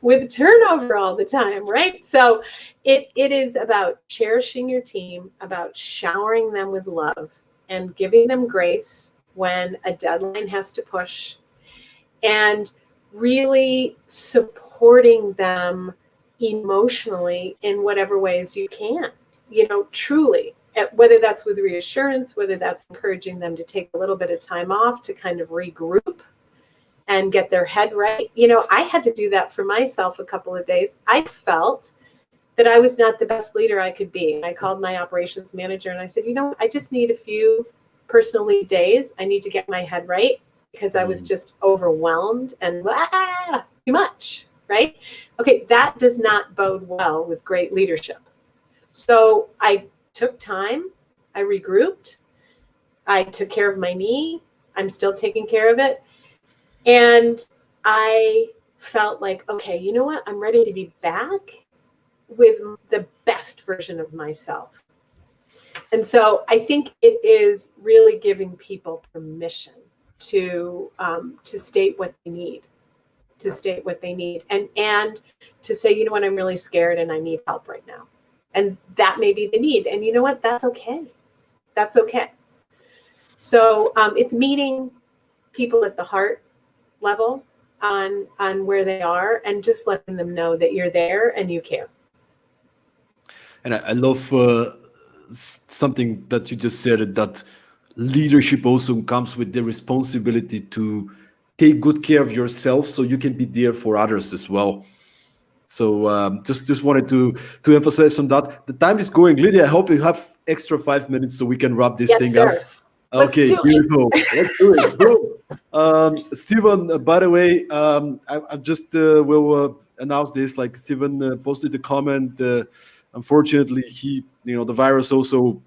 B: with turnover all the time, right? So it is about cherishing your team, about showering them with love and giving them grace when a deadline has to push, and really supporting them emotionally in whatever ways you can, truly, whether that's with reassurance, whether that's encouraging them to take a little bit of time off to kind of regroup and get their head right. I had to do that for myself a couple of days. I felt that I was not the best leader I could be. And I called my operations manager and I said, I just need a few personal leave days. I need to get my head right, because I was just overwhelmed and too much, right? Okay, that does not bode well with great leadership. So I took time, I regrouped, I took care of my knee, I'm still taking care of it. And I felt like, okay, you know what? I'm ready to be back with the best version of myself. And so I think it is really giving people permission to state what they need, and to say, you know what, I'm really scared and I need help right now. And that may be the need. And you know what? That's okay. That's okay. So it's meeting people at the heart level on where they are, and just letting them know that you're there and you care.
A: And I love something that you just said, that leadership also comes with the responsibility to take good care of yourself so you can be there for others as well. So just wanted to emphasize on that. The time is going. Lydia, I hope you have extra 5 minutes so we can wrap this thing up. Okay, beautiful. Let's do it. Boom. Stephen, by the way, I just will announce this. Like, Stephen posted the comment. Unfortunately, the virus also.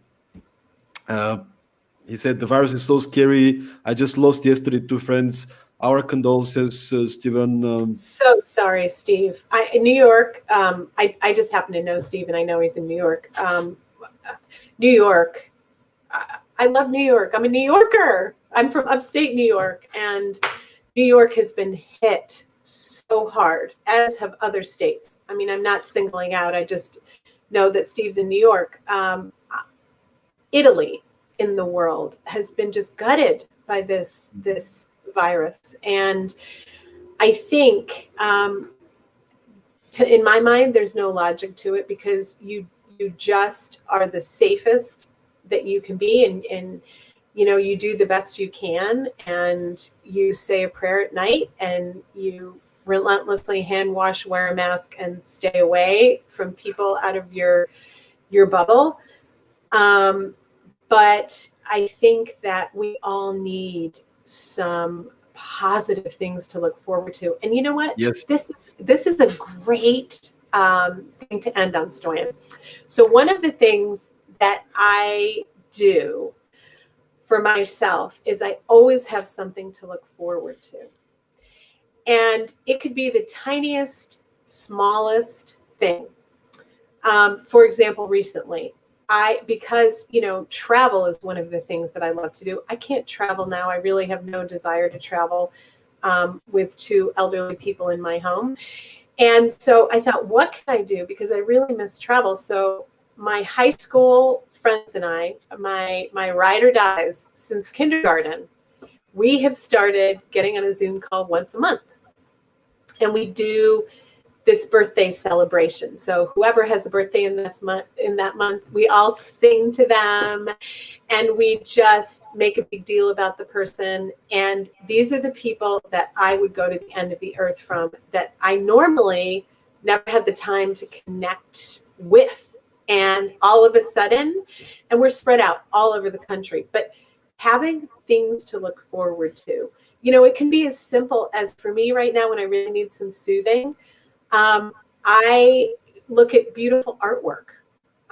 A: He said the virus is so scary. I just lost yesterday 2 friends. Our condolences, Stephen.
B: So sorry, Steve. In New York, I just happen to know Steve, and I know he's in New York. New York. I love New York. I'm a New Yorker. I'm from upstate New York, and New York has been hit so hard, as have other states. I mean, I'm not singling out. I just know that Steve's in New York. Italy in the world has been just gutted by this virus. And I think, in my mind, there's no logic to it, because you just are the safest that you can be, and you do the best you can, and you say a prayer at night, and you relentlessly hand wash, wear a mask, and stay away from people out of your bubble. But I think that we all need some positive things to look forward to. And you know what?
A: Yes.
B: This is a great thing to end on, Stoyan. So one of the things that I do for myself is I always have something to look forward to. And it could be the tiniest, smallest thing. For example, recently, because travel is one of the things that I love to do. I can't travel now. I really have no desire to travel with 2 elderly people in my home. And so I thought, what can I do? Because I really miss travel. So my high school friends and I, my ride or dies since kindergarten, we have started getting on a Zoom call once a month. And we do this birthday celebration. So whoever has a birthday in that month, we all sing to them, and we just make a big deal about the person. And these are the people that I would go to the end of the earth from, that I normally never had the time to connect with. And all of a sudden, and we're spread out all over the country, but having things to look forward to. It can be as simple as, for me right now, when I really need some soothing, I look at beautiful artwork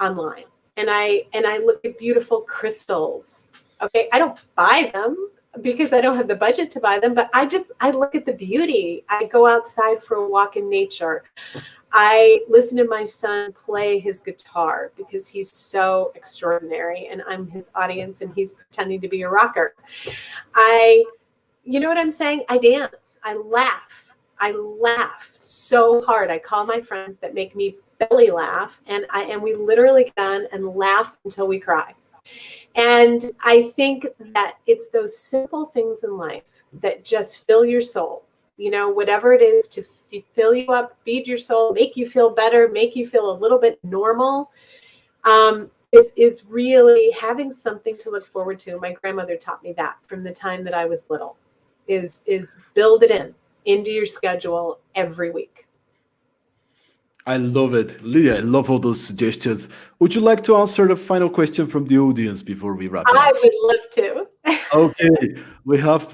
B: online, and I look at beautiful crystals. Okay, I don't buy them because I don't have the budget to buy them, but I look at the beauty. I go outside for a walk in nature. I listen to my son play his guitar because he's so extraordinary, and I'm his audience and he's pretending to be a rocker. You know what I'm saying? I dance. I laugh so hard. I call my friends that make me belly laugh, and we literally get on and laugh until we cry. And I think that it's those simple things in life that just fill your soul. Whatever it is to fill you up, feed your soul, make you feel better, make you feel a little bit normal, is really having something to look forward to. My grandmother taught me that from the time that I was little, is build it into your schedule every week.
A: I love it. Lydia, I love all those suggestions. Would you like to answer the final question from the audience before we wrap up?
B: I would love to.
A: Okay, we have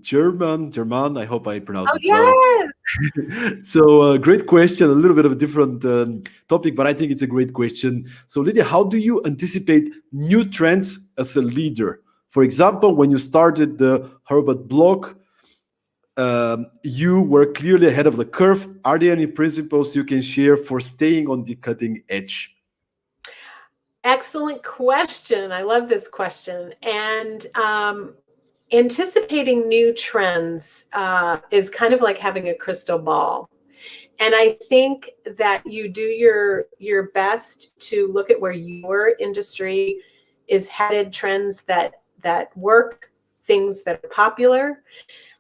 A: German. I hope I pronounced it
B: well.
A: Yes. So great question, a little bit of a different topic, but I think it's a great question. So Lydia, how do you anticipate new trends as a leader? For example, when you started the Hurlbut blog, you were clearly ahead of the curve. Are there any principles you can share for staying on the cutting edge?
B: Excellent question. I love this question. And anticipating new trends is kind of like having a crystal ball. And I think that you do your best to look at where your industry is headed, trends that work, things that are popular.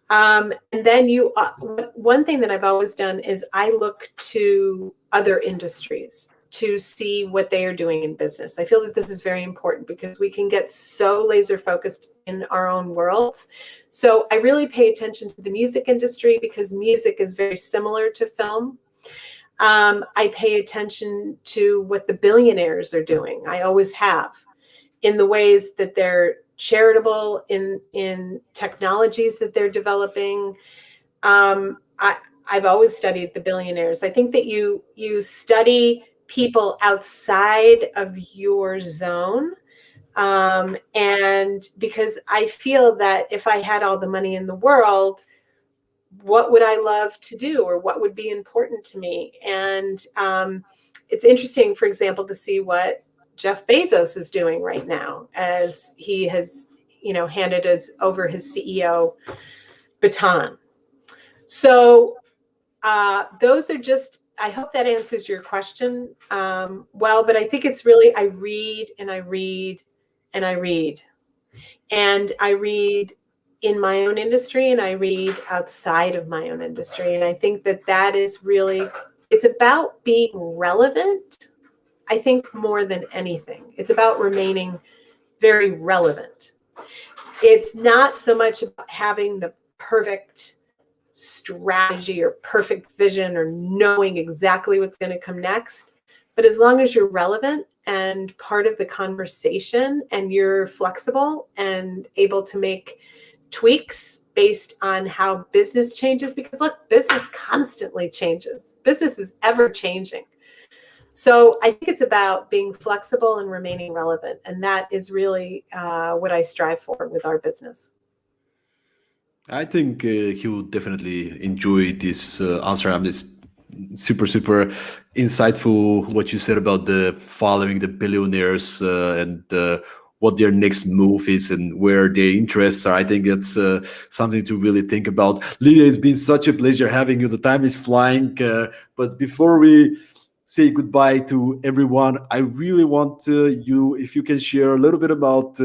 B: And then one thing that I've always done is I look to other industries to see what they are doing in business. I feel that this is very important because we can get so laser focused in our own worlds. So I really pay attention to the music industry because music is very similar to film. I pay attention to what the billionaires are doing. I always have, in the ways that they're charitable, in technologies that they're developing. I've always studied the billionaires. I think that you study people outside of your zone. And because I feel that if I had all the money in the world, what would I love to do, or what would be important to me? And it's interesting, for example, to see what Jeff Bezos is doing right now, as he has, handed us over his CEO baton. So those are just, I hope that answers your question well, but I think it's really, I read and I read and I read. And I read in my own industry and I read outside of my own industry. And I think that is really, it's about being relevant. I think more than anything, it's about remaining very relevant. It's not so much about having the perfect strategy or perfect vision or knowing exactly what's going to come next. But as long as you're relevant and part of the conversation, and you're flexible and able to make tweaks based on how business changes, because look, business constantly changes. Business is ever changing. So I think it's about being flexible and remaining relevant. And that is really what I strive for with our business.
A: I think he will definitely enjoy this answer. I'm just super insightful what you said about the following the billionaires and what their next move is and where their interests are. I think that's something to really think about. Lydia, it's been such a pleasure having you. The time is flying, but before we say goodbye to everyone, I really want you, if you can share a little bit about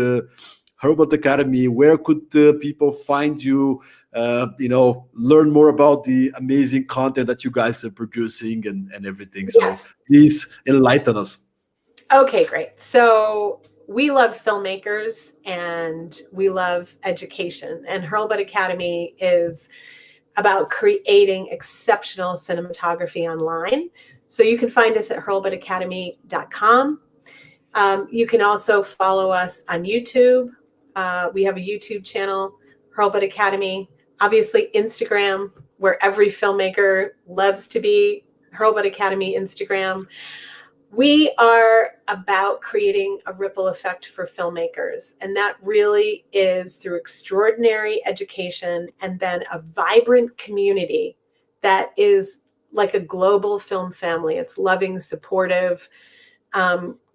A: Hurlbut Academy. Where could people find you? Learn more about the amazing content that you guys are producing and everything. So
B: Yes.
A: please enlighten us.
B: Okay, great. So we love filmmakers and we love education. And Hurlbut Academy is about creating exceptional cinematography online. So you can find us at hurlbutacademy.com. You can also follow us on YouTube. We have a YouTube channel, Hurlbut Academy. Obviously, Instagram, where every filmmaker loves to be, Hurlbut Academy Instagram. We are about creating a ripple effect for filmmakers, and that really is through extraordinary education and then a vibrant community that is like a global film family. It's loving, supportive,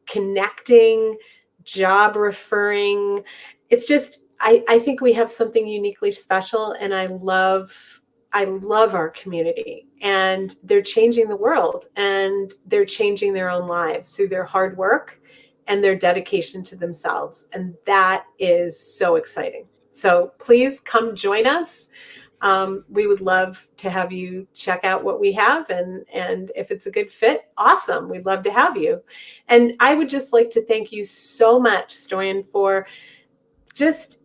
B: connecting, job referring. It's just, I think we have something uniquely special, and I love our community, and they're changing the world, and they're changing their own lives through their hard work and their dedication to themselves. And that is so exciting. So please come join us. We would love to have you check out what we have. And if it's a good fit, awesome. We'd love to have you. And I would just like to thank you so much, Stoyan, for just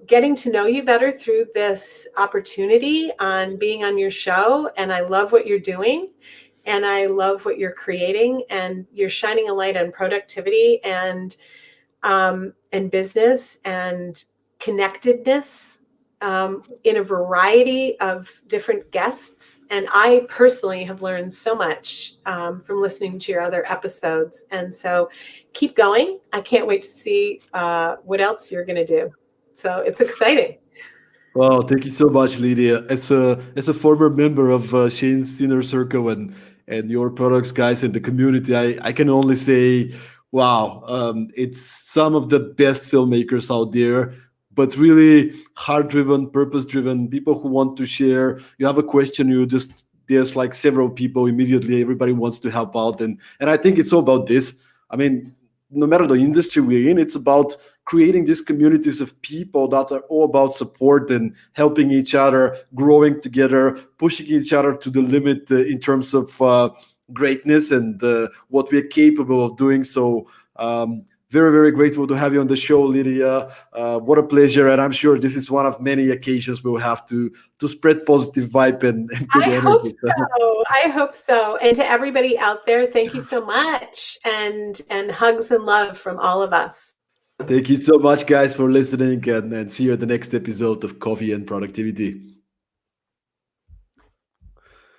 B: getting to know you better through this opportunity on being on your show. And I love what you're doing, and I love what you're creating, and you're shining a light on productivity and business and connectedness in a variety of different guests. And I personally have learned so much from listening to your other episodes. And so keep going. I can't wait to see what else you're going to do. So it's exciting.
A: Well, thank you so much, Lydia. As a former member of Shane's Inner Circle and your products, guys, in the community, I can only say, wow, it's some of the best filmmakers out there, but really heart-driven, purpose-driven, people who want to share. You have a question, there's like several people immediately, everybody wants to help out. And I think it's all about this. I mean, no matter the industry we're in, it's about creating these communities of people that are all about support and helping each other, growing together, pushing each other to the limit in terms of greatness and what we're capable of doing. So very, very grateful to have you on the show, Lydia. What a pleasure. And I'm sure this is one of many occasions we'll have to spread positive vibe and good
B: I
A: energy.
B: hope so. I hope so. And to everybody out there, thank you so much. And hugs and love from all of us.
A: Thank you so much, guys, for listening, and see you at the next episode of Coffee and Productivity.